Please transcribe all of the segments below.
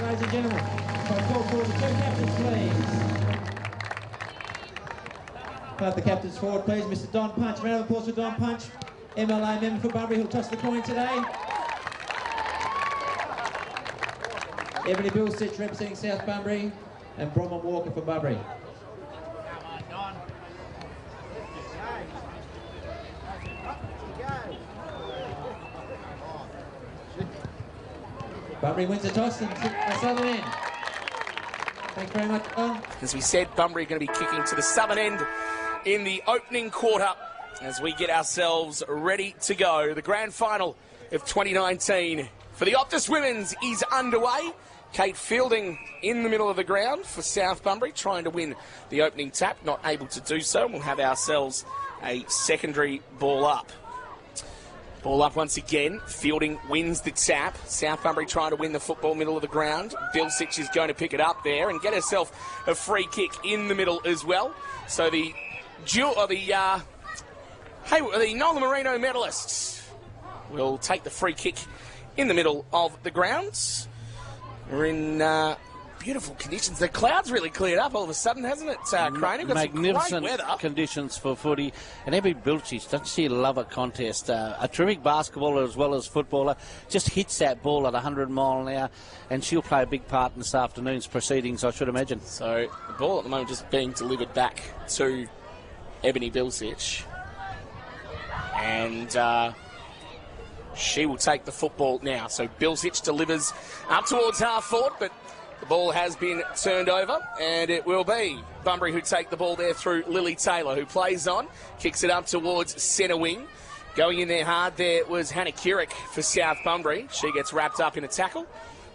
Ladies and gentlemen, I call for the two captains, please. Part the captains forward, please. Mr. Don Punch, round of applause for Don Punch, MLA member for Bunbury, who'll toss the coin today. Ebony Billsitch representing South Bunbury, and Bronwyn Walker for Bunbury. Bunbury wins the toss and the southern end. Thanks very much, Don. As we said, Bunbury are going to be kicking to the southern end in the opening quarter as we get ourselves ready to go. The grand final of 2019 for the Optus Women's is underway. Kate Fielding in the middle of the ground for South Bunbury, trying to win the opening tap, not able to do so. We'll have ourselves a secondary ball up. Ball up once again. Fielding wins the tap. South Bunbury trying to win the football middle of the ground. Billsitch is going to pick it up there and get herself a free kick in the middle as well. So the Nola Marino medalists will take the free kick in the middle of the grounds. We're in beautiful conditions. The clouds really cleared up all of a sudden, hasn't it, Crane? Got magnificent some great weather. Conditions for footy. And Ebony Billsitch, doesn't she love a contest? A terrific basketballer as well as footballer. Just hits that ball at 100 mile an hour, and she'll play a big part in this afternoon's proceedings, I should imagine. So the ball at the moment just being delivered back to Ebony Billsitch. And she will take the football now. So Billsitch delivers up towards half forward, but the ball has been turned over, and it will be Bunbury who take the ball there through Lily Taylor, who plays on, kicks it up towards centre wing. Going in there hard there was Hannah Kierick for South Bunbury. She gets wrapped up in a tackle,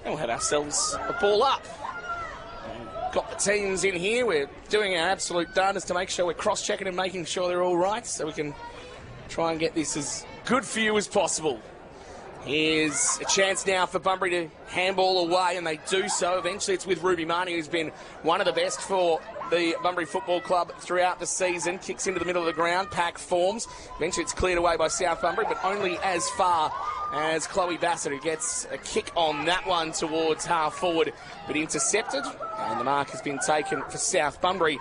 and we'll have ourselves a ball up. Got the teams in here. We're doing our absolute darndest to make sure we're cross-checking and making sure they're all right, so we can try and get this as good for you as possible. Here's a chance now for Bunbury to handball away, and they do so. Eventually it's with Ruby Marnie, who's been one of the best for the Bunbury Football Club throughout the season. Kicks into the middle of the ground, pack forms. Eventually it's cleared away by South Bunbury, but only as far as Chloe Bassett, who gets a kick on that one towards half forward, but intercepted. And the mark has been taken for South Bunbury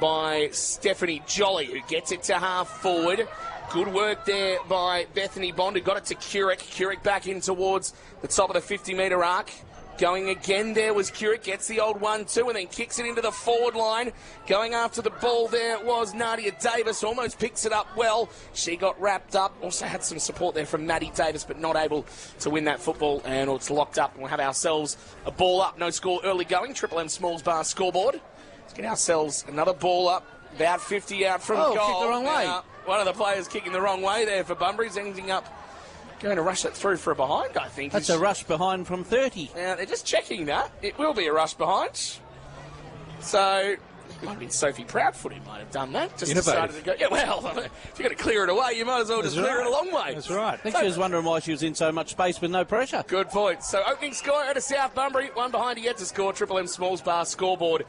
by Stephanie Jolly, who gets it to half forward. Good work there by Bethany Bond, who got it to Kierick. Kierick back in towards the top of the 50-metre arc. Going again there was Kierick, gets the old 1-2 and then kicks it into the forward line. Going after the ball there was Nadia Davis, almost picks it up well. She got wrapped up. Also had some support there from Maddie Davis, but not able to win that football, and it's locked up. We'll have ourselves a ball up. No score early going. Triple M Smalls Bar scoreboard. Let's get ourselves another ball up. About 50 out from goal. Kicked the wrong way. One of the players kicking the wrong way there for Bunbury's ending up going to rush it through for a behind, I think. That's a rush behind from 30. Now, they're just checking that. It will be a rush behind. So It might have been Sophie Proudfoot who might have done that. Just Innovative. decided to go, yeah, well, if you're going to clear it away, you might as well just clear it a long way. That's right. I think she was wondering why she was in so much space with no pressure. Good point. So opening score out of South Bunbury, one behind yet to score. Triple M Smalls Bar scoreboard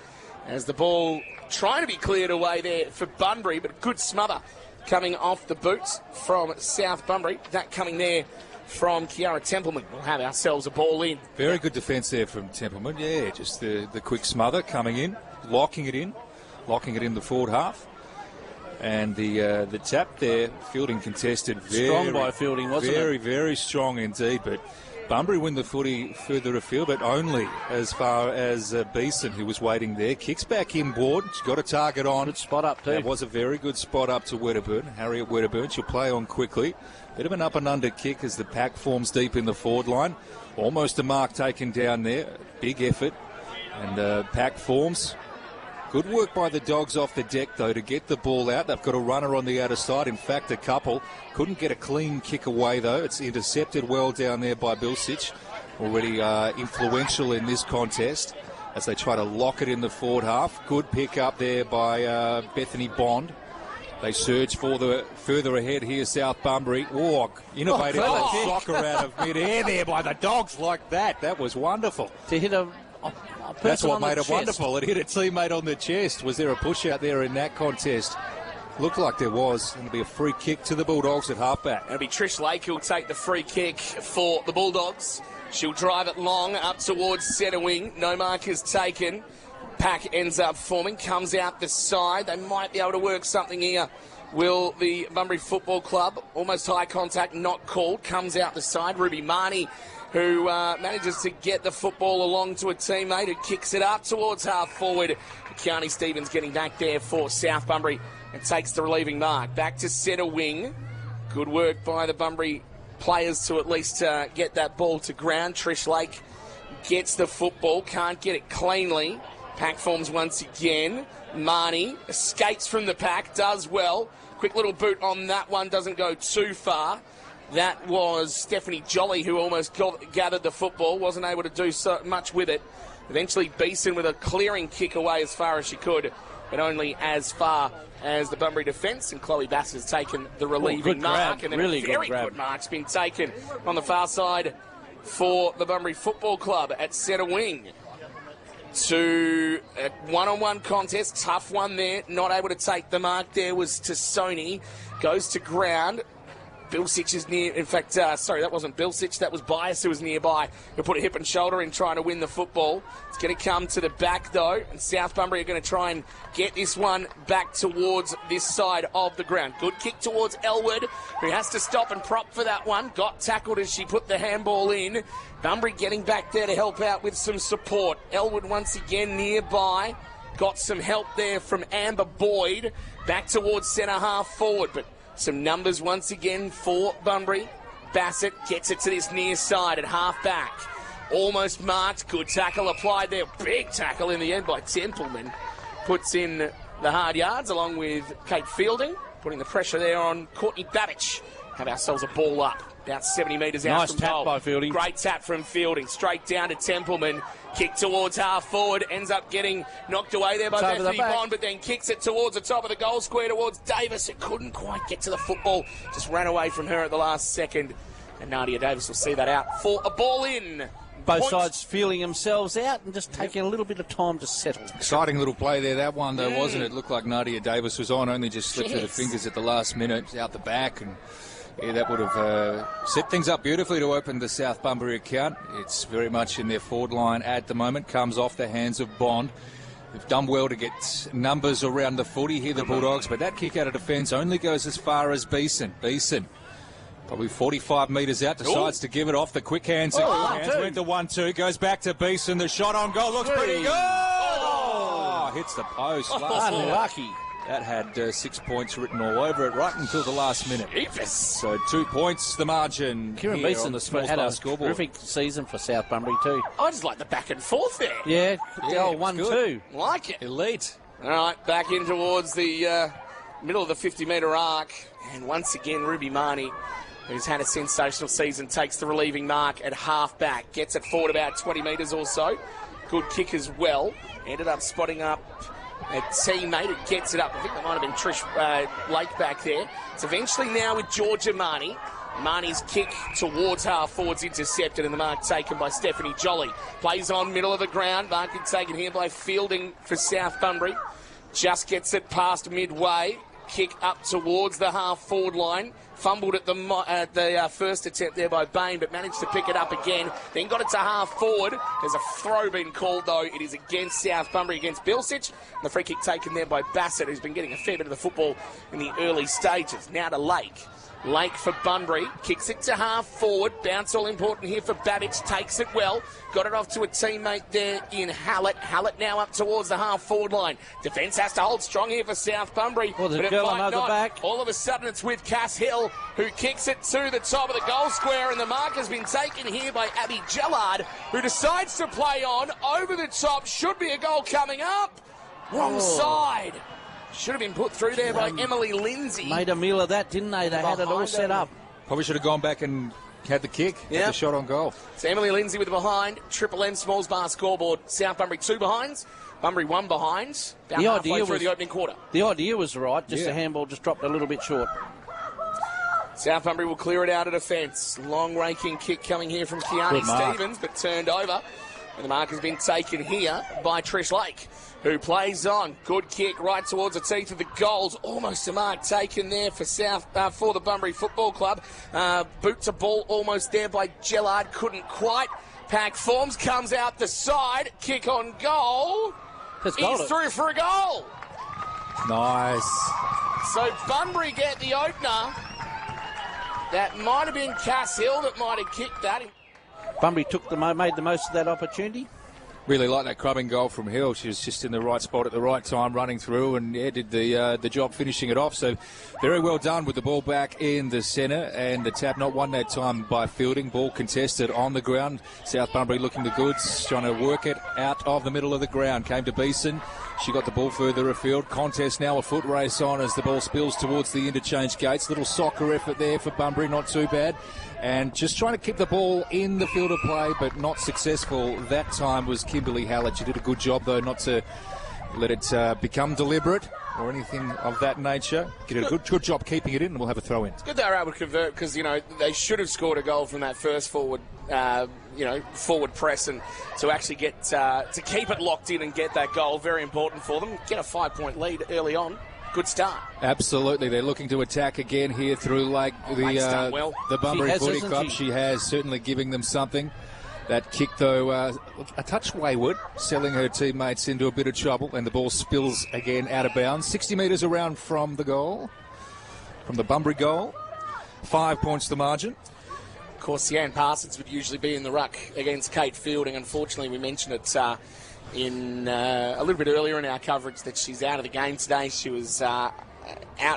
as the ball trying to be cleared away there for Bunbury, but a good smother coming off the boots from South Bunbury. That coming there from Kiara Templeman. We'll have ourselves a ball in. Very good defence there from Templeman. Yeah, just the quick smother coming in, locking it in the forward half. And the tap there, Fielding contested. Strong by Fielding, wasn't it? Very, very strong indeed. But Bunbury win the footy further afield, but only as far as Beeson, who was waiting there. Kicks back inboard. She's got a target on. Good spot up too. That was a very good spot up to Wedderburn. Harriet Wedderburn. She'll play on quickly. Bit of an up and under kick as the pack forms deep in the forward line. Almost a mark taken down there. Big effort. And pack forms. Good work by the Dogs off the deck, though, to get the ball out. They've got a runner on the outer side. In fact, a couple. Couldn't get a clean kick away, though. It's intercepted well down there by Bilsich. Already influential in this contest as they try to lock it in the forward half. Good pick up there by Bethany Bond. They surge for the further ahead here, South Bunbury. Oh, innovative soccer out of mid-air there by the Dogs like that. That was wonderful. To hit a That's what made it chest. wonderful. It hit a teammate on the chest. Was there a push out there in that contest? Looked like there was. It'll be a free kick to the Bulldogs at halfback. It'll be Trish Lake who'll take the free kick for the Bulldogs. She'll drive it long up towards centre wing. No markers taken. Pack ends up forming, comes out the side. They might be able to work something here. Will the Bunbury Football Club? Almost high contact, not called. Comes out the side. Ruby Marnie, who manages to get the football along to a teammate who kicks it up towards half forward. Kearney Stevens getting back there for South Bunbury and takes the relieving mark. Back to centre wing. Good work by the Bunbury players to at least get that ball to ground. Trish Lake gets the football, can't get it cleanly. Pack forms once again. Marnie escapes from the pack, does well. Quick little boot on that one, doesn't go too far. That was Stephanie Jolly who almost gathered the football, wasn't able to do so much with it. Eventually Beeson with a clearing kick away as far as she could, but only as far as the Bunbury defence, and Chloe Bass has taken the relieving mark. Grab. And then Really a very good grab. good mark's been taken on the far side for the Bunbury Football Club at centre wing. To a one-on-one contest, tough one there, not able to take the mark there was to Sony, goes to ground. Bilsich is near, in fact, sorry, that wasn't Bilsich, that was Bias who was nearby, who put a hip and shoulder in trying to win the football. It's going to come to the back though, and South Bunbury are going to try and get this one back towards this side of the ground. Good kick towards Elwood, who has to stop and prop for that one. Got tackled as she put the handball in. Bunbury getting back there to help out with some support. Elwood once again nearby. Got some help there from Amber Boyd. Back towards centre half forward, but some numbers once again for Bunbury. Bassett gets it to this near side at half back. Almost marked. Good tackle applied there. Big tackle in the end by Templeman. Puts in the hard yards along with Kate Fielding. Putting the pressure there on Courtney Babbage. Have ourselves a ball up. About 70 metres out from goal. Nice tap by Fielding. Great tap from Fielding. Straight down to Templeman. Kick towards half forward. Ends up getting knocked away there by Bethany Bond, but then kicks it towards the top of the goal square towards Davis. It couldn't quite get to the football. Just ran away from her at the last second. And Nadia Davis will see that out for a ball in. Both sides feeling themselves out and just taking a little bit of time to settle. Exciting little play there, that one, though, wasn't it? Looked like Nadia Davis was on, only just slipped through the fingers at the last minute, out the back, and yeah, that would have set things up beautifully to open the South Bunbury account. It's very much in their forward line at the moment, comes off the hands of Bond. They've done well to get numbers around the footy here, the Bulldogs, but that kick out of defence only goes as far as Beeson. Beeson, probably 45 metres out, decides to give it off. The quick hands. Went to 1-2, goes back to Beeson. The shot on goal looks pretty good. Oh, hits the post. Unlucky. That had 6 points written all over it right until the last minute. Jeepers. So 2 points, the margin. Kieran here Beeson on the Small had a scoreboard. terrific season for South Bunbury too. I just like the back and forth there. Yeah, Yeah, oh, it was 1-2. good. Like it. Elite. All right, back in towards the middle of the 50-metre arc. And once again, Ruby Marnie, who's had a sensational season, takes the relieving mark at half-back. Gets it forward about 20 metres or so. Good kick as well. Ended up spotting up a teammate who gets it up. I think that might have been Trish Lake back there. It's eventually now with Georgia Marnie. Marnie's kick towards half-forwards intercepted, and the mark taken by Stephanie Jolly. Plays on middle of the ground. Mark taken here by Fielding for South Bunbury. Just gets it past midway. Kick up towards the half-forward line. Fumbled at the first attempt there by Bain, but managed to pick it up again. Then got it to half-forward. There's a throw been called, though. It is against South Bunbury, against Bilsich. And the free kick taken there by Bassett, who's been getting a fair bit of the football in the early stages. Now to Lake. Lake for Bunbury, kicks it to half-forward. Bounce all important here for Babbage, takes it well. Got it off to a teammate there in Hallett. Hallett now up towards the half-forward line. Defence has to hold strong here for South Bunbury, well, but it girl might not. Back. All of a sudden it's with Cass Hill, who kicks it to the top of the goal square, and the mark has been taken here by Abby Gellard, who decides to play on over the top. Should be a goal coming up. Wrong side. Should have been put through there by Emily Lindsay. Made a meal of that, didn't they? They had it all set up. Probably should have gone back and had the kick, had the shot on goal. It's Emily Lindsay with the behind. Triple M Smalls Bar scoreboard. South Bunbury 2 behinds. Bunbury 1 behind. About halfway through the opening quarter. The idea was right, just the handball just dropped a little bit short. South Bunbury will clear it out of defence. Long raking kick coming here from Kiani Stevens, but turned over. And the mark has been taken here by Trish Lake, who plays on. Good kick right towards the teeth of the goals. Almost a mark taken there for for the Bunbury Football Club. Boot to ball almost there by Gellard. Couldn't quite. Pack forms, comes out the side. Kick on goal. He's through for a goal. Nice. So Bunbury get the opener. That might have been Cass Hill that might have kicked that. Bunbury made the most of that opportunity. Really like that crubbing goal from Hill. She was just in the right spot at the right time, running through, and did the job finishing it off. So very well done with the ball back in the centre, and the tap not won that time by Fielding. Ball contested on the ground. South Bunbury looking the goods, trying to work it out of the middle of the ground. Came to Beeson. She got the ball further afield. Contest now, a foot race on as the ball spills towards the interchange gates. Little soccer effort there for Bunbury, not too bad. And just trying to keep the ball in the field of play, but not successful. That time was Kimberly Hallett. She did a good job, though, not to let it become deliberate or anything of that nature. Did a good job keeping it in, and we'll have a throw in. It's good they were able to convert, because, they should have scored a goal from that first forward, forward press, and to actually get to keep it locked in and get that goal, very important for them. Get a 5-point lead early on. Good start. Absolutely. They're looking to attack again here through the Bunbury Footy Club. She has, certainly giving them something. That kick, though, a touch wayward, selling her teammates into a bit of trouble, and the ball spills again out of bounds. 60 metres around from the goal, from the Bunbury goal. 5 points the margin. Of course, Sian Parsons would usually be in the ruck against Kate Fielding. Unfortunately, we mentioned it in a little bit earlier in our coverage that she's out of the game today. She was out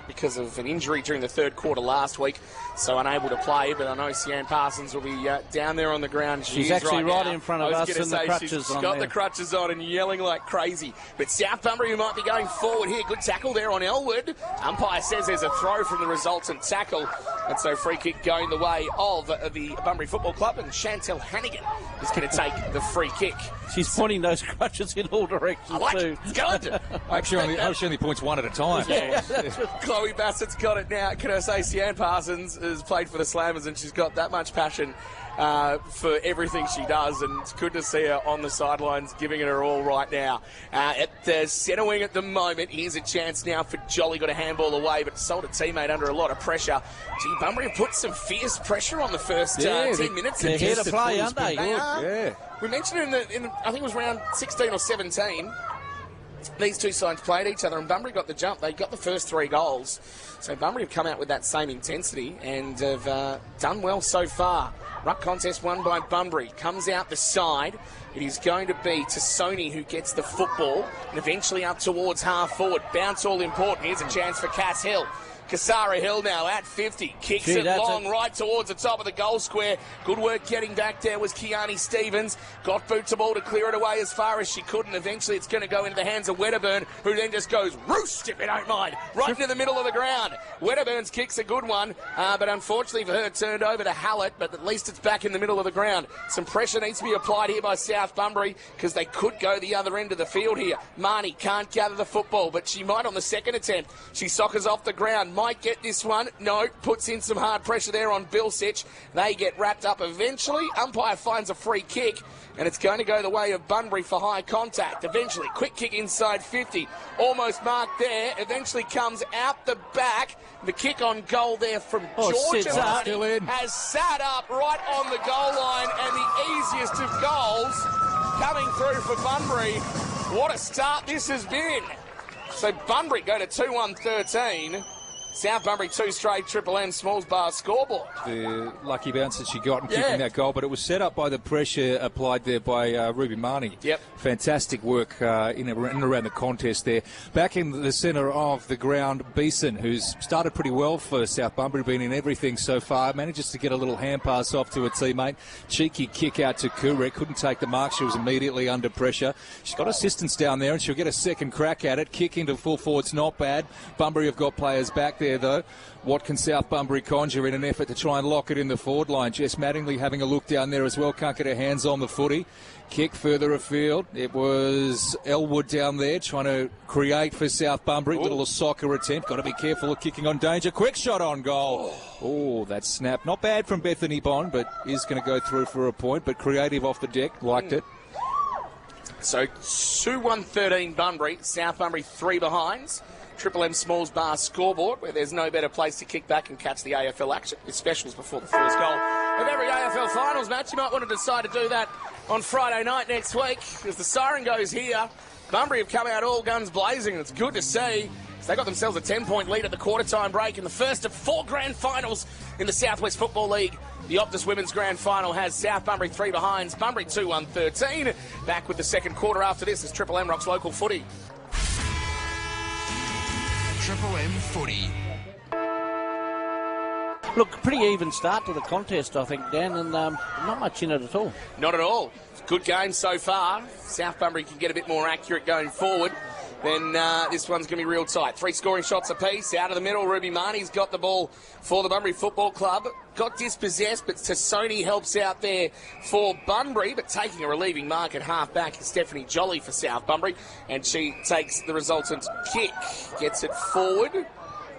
because of an injury during the third quarter last week, so unable to play. But I know Sian Parsons will be down there on the ground. She's actually right in front of us, and the crutches on. She's got the crutches on and yelling like crazy. But South Bunbury, who might be going forward here, good tackle there on Elwood. Umpire says there's a throw from the resultant tackle, and so free kick going the way of the Bunbury Football Club, and Chantel Hannigan is going to take the free kick. She's pointing those crutches in all directions. I like too. It. It's good. Actually, only points one at a time. Yeah. Chloe Bassett's got it now. Can I say Sian Parsons has played for the Slammers, and she's got that much passion for everything she does, and it's good to see her on the sidelines giving it her all right now. At the centre wing at the moment, here's a chance now for Jolly. Got a handball away, but sold a teammate under a lot of pressure. Gee, Bunbury have put some fierce pressure on the first 10 minutes. They're here to play, aren't they? Yeah. We mentioned in I think it was round 16 or 17, these two sides played each other, and Bunbury got the jump. They got the first 3 goals. So Bunbury have come out with that same intensity and have done well so far. Ruck contest won by Bunbury. Comes out the side. It is going to be Tassoni who gets the football, and eventually up towards half forward. Bounce all important. Here's a chance for Cass Hill. Kasara Hill now at 50. Kicks it long right towards the top of the goal square. Good work getting back there was Kiani Stevens. Got boot to ball to clear it away as far as she could, and eventually it's going to go into the hands of Wedderburn, who then just goes roost, if you don't mind, right into the middle of the ground. Wedderburn's kick's a good one, but unfortunately for her, turned over to Hallett, but at least it's back in the middle of the ground. Some pressure needs to be applied here by South Bunbury, because they could go the other end of the field here. Marnie can't gather the football, but she might on the second attempt. She soccers off the ground, might get this one. No, puts in some hard pressure there on Bilsich. They get wrapped up eventually. Umpire finds a free kick, and it's going to go the way of Bunbury for high contact. Eventually, quick kick inside 50. Almost marked there. Eventually comes out the back. The kick on goal there from Georgia has sat up right on the goal line, and the easiest of goals coming through for Bunbury. What a start this has been. So Bunbury go to 2-1-13. South Bunbury 2 straight Triple M Smalls Bar scoreboard. The lucky bounce that she got in kicking that goal, but it was set up by the pressure applied there by Ruby Marnie. Yep. Fantastic work in and around the contest there. Back in the centre of the ground, Beeson, who's started pretty well for South Bunbury, been in everything so far, manages to get a little hand pass off to a teammate. Cheeky kick out to Kurek, couldn't take the mark, she was immediately under pressure. She's got assistance down there and she'll get a second crack at it. Kick into full forward's not bad. Bunbury have got players back there though. What can South Bunbury conjure in an effort to try and lock it in the forward line? Jess Mattingly having a look down there as well, can't get her hands on the footy. Kick further afield. It was Elwood down there trying to create for South Bunbury. Little soccer attempt. Got to be careful of kicking on danger. Quick shot on goal. Oh, that snap. Not bad from Bethany Bond, but is going to go through for a point. But creative off the deck. Liked it. So 2-1-13 Bunbury. South Bunbury 3 behinds. Triple M Smalls Bar scoreboard, where there's no better place to kick back and catch the AFL action. It's specials before the first goal of every AFL finals match. You might want to decide to do that on Friday night next week, as the siren goes here. Bunbury have come out all guns blazing, and it's good to see. They got themselves a 10-point lead at the quarter-time break in the first of 4 grand finals in the South West Football League. The Optus Women's Grand Final has South Bunbury 3 behinds, Bunbury 2-1-13. Back with the second quarter after this as Triple M rocks local footy. Triple M footy. Look, pretty even start to the contest, I think, Dan, and not much in it at all. Not at all. Good game so far. South Bunbury can get a bit more accurate going forward. Then this one's going to be real tight. 3 scoring shots apiece. Out of the middle, Ruby Marnie's got the ball for the Bunbury Football Club. Got dispossessed, but Tassoni helps out there for Bunbury. But taking a relieving mark at half-back is Stephanie Jolly for South Bunbury. And she takes the resultant kick. Gets it forward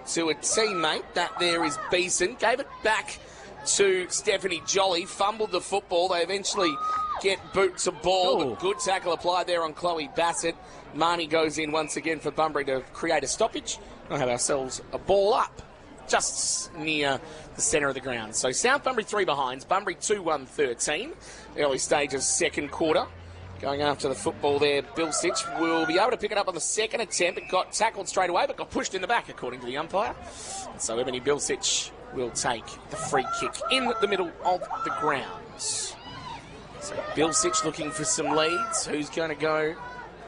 to a teammate. That there is Beeson. Gave it back to Stephanie Jolly. Fumbled the football. They eventually get boot to ball. But good tackle applied there on Chloe Bassett. Marnie goes in once again for Bunbury to create a stoppage. We'll have ourselves a ball up just near the centre of the ground. So South Bunbury 3 behinds, Bunbury 2-1-13. Early stages, second quarter. Going after the football there, Bilsich will be able to pick it up on the second attempt. It got tackled straight away, but got pushed in the back, according to the umpire. And so Ebony Bilsich will take the free kick in the middle of the grounds. So Bilsich looking for some leads. Who's going to go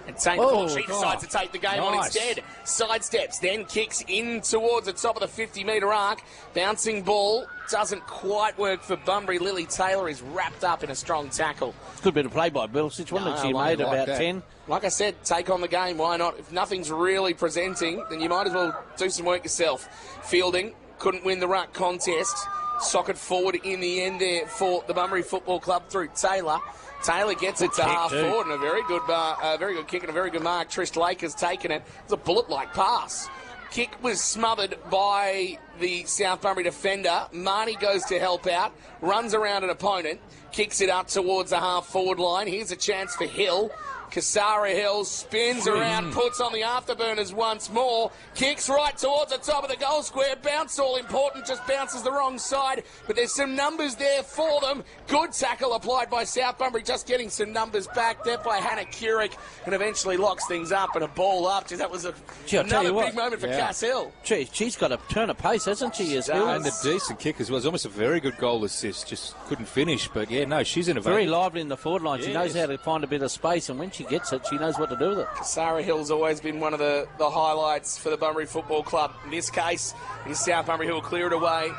and take the ball? She decides to take the game on instead. Sidesteps, then kicks in towards the top of the 50-metre arc. Bouncing ball doesn't quite work for Bunbury. Lily Taylor is wrapped up in a strong tackle. Good bit of play by Bilsich, wasn't it? She made about 10. Like I said, take on the game. Why not? If nothing's really presenting, then you might as well do some work yourself. Fielding couldn't win the ruck contest. Socket forward in the end there for the Bunbury Football Club through Taylor. Taylor gets it to half forward, and a very good kick and a very good mark. Trish Lake has taken it. It's a bullet-like pass. Kick was smothered by the South Bunbury defender. Marnie goes to help out, runs around an opponent, kicks it up towards the half-forward line. Here's a chance for Hill. Kasara Hill spins around, puts on the afterburners once more, kicks right towards the top of the goal square. Bounce all important, just bounces the wrong side, but there's some numbers there for them. Good tackle applied by South Bunbury, just getting some numbers back there by Hannah Keurig, and eventually locks things up and a ball up. That was another big moment for Cass Hill. She's got a turn of pace, hasn't she, as Hill? And a decent kick as well. It was almost a very good goal assist, just couldn't finish, but she's in a very lively in the forward line. She knows how to find a bit of space, and when she she gets it, she knows what to do with it. Sarah Hill's always been one of the highlights for the Bunbury Football Club. In this case, it is South Bunbury who will clear it away.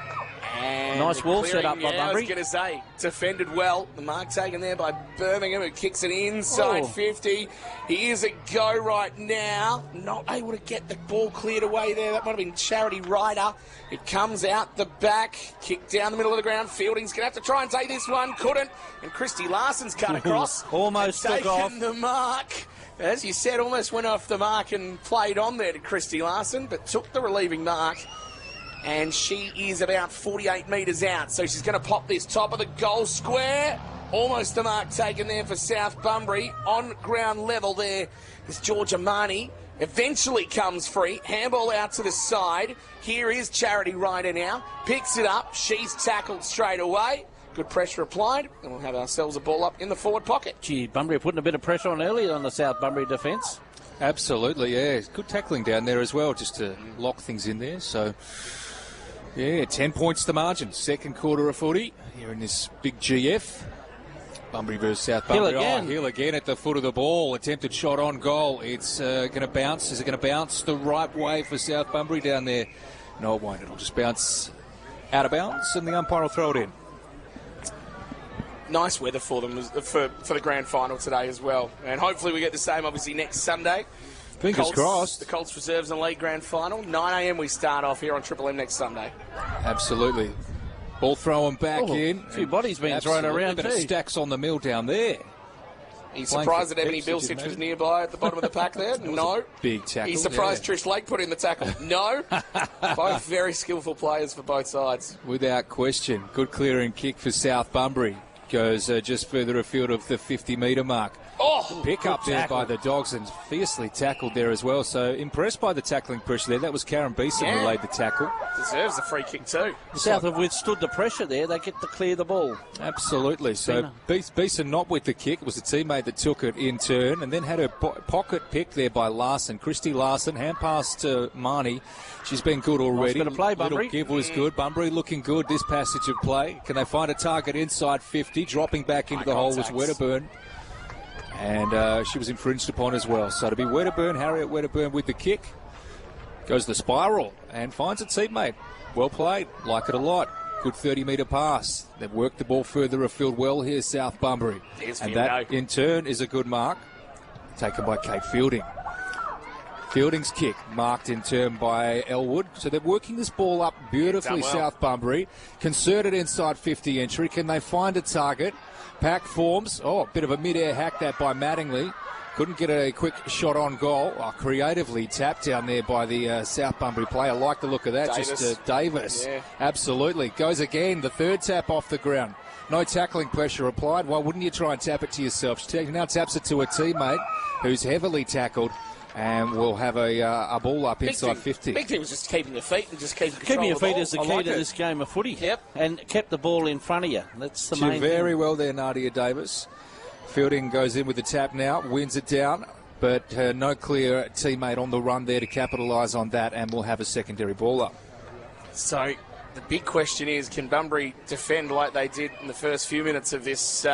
And nice wall set up by Bunbury. I was going to say, defended well. The mark taken there by Birmingham, who kicks it inside 50. Here's a go right now. Not able to get the ball cleared away there. That might have been Charity Ryder. It comes out the back, kicked down the middle of the ground. Fielding's going to have to try and take this one. Couldn't. And Christy Larson's cut across. Almost took off. The mark. As you said, almost went off the mark and played on there to Christy Larson, but took the relieving mark. And she is about 48 metres out. So she's going to pop this top of the goal square. Almost the mark taken there for South Bunbury. On ground level there is Georgia Marnie. Eventually comes free. Handball out to the side. Here is Charity Ryder now. Picks it up. She's tackled straight away. Good pressure applied. And we'll have ourselves a ball up in the forward pocket. Gee, Bunbury putting a bit of pressure on earlier on the South Bunbury defence. Absolutely, yeah. Good tackling down there as well, just to lock things in there. So, yeah, 10 points the margin. Second quarter of footy here in this big GF. Bunbury versus South Bunbury. Hill again at the foot of the ball. Attempted shot on goal. It's going to bounce. Is it going to bounce the right way for South Bunbury down there? No, it won't. It'll just bounce out of bounds, and the umpire will throw it in. Nice weather for them for the grand final today as well. And hopefully we get the same, obviously, next Sunday. Fingers crossed. The Colts Reserves and League Grand Final. 9 a.m. we start off here on Triple M next Sunday. Absolutely. Ball thrown back in. A few bodies being thrown around too. Stacks on the mill down there. He's surprised that Ebony Bilsich was nearby at the bottom of the pack there. No. Big tackle. He's surprised Trish Lake put in the tackle. No. Both very skillful players for both sides. Without question. Good clearing kick for South Bunbury. Goes just further afield of the 50-metre mark. Oh, pick up there by the Dogs and fiercely tackled there as well. So impressed by the tackling pressure there. That was Karen Beeson who laid the tackle. Deserves a free kick too. South have withstood the pressure there. They get to clear the ball. Absolutely. So Beeson not with the kick. It was a teammate that took it in turn and then had her pocket picked there by Larson. Christy Larson, hand pass to Marnie. She's been good already. Nice bit of play, Bunbury. Little give was good. Bunbury looking good this passage of play. Can they find a target inside 50? Dropping back into the hole was Wedderburn. And she was infringed upon as well. So to be Wedderburn, Harriet Wedderburn with the kick. Goes the spiral and finds a teammate. Well played. Like it a lot. Good 30-metre pass. They've worked the ball further afield well here, South Bunbury. And that, in turn, is a good mark. Taken by Kate Fielding. Fielding's kick marked in turn by Elwood. So they're working this ball up beautifully, South Bunbury. Concerted inside 50 entry. Can they find a target? Pack forms. Oh, a bit of a mid-air hack that by Mattingly. Couldn't get a quick shot on goal. Oh, creatively tapped down there by the South Bunbury player. I like the look of that. Davis. Just Davis. Yeah. Absolutely. Goes again. The third tap off the ground. No tackling pressure applied. Why wouldn't you try and tap it to yourself? She now taps it to a teammate who's heavily tackled. And we'll have a ball up inside 50. Big thing was just keeping your feet and just keeping your feet is the key to this game of footy. Yep. And kept the ball in front of you. That's the main thing. Very well there, Nadia Davis. Fielding goes in with the tap now, wins it down, but no clear teammate on the run there to capitalise on that, and we'll have a secondary ball up. So the big question is, can Bunbury defend like they did in the first few minutes of this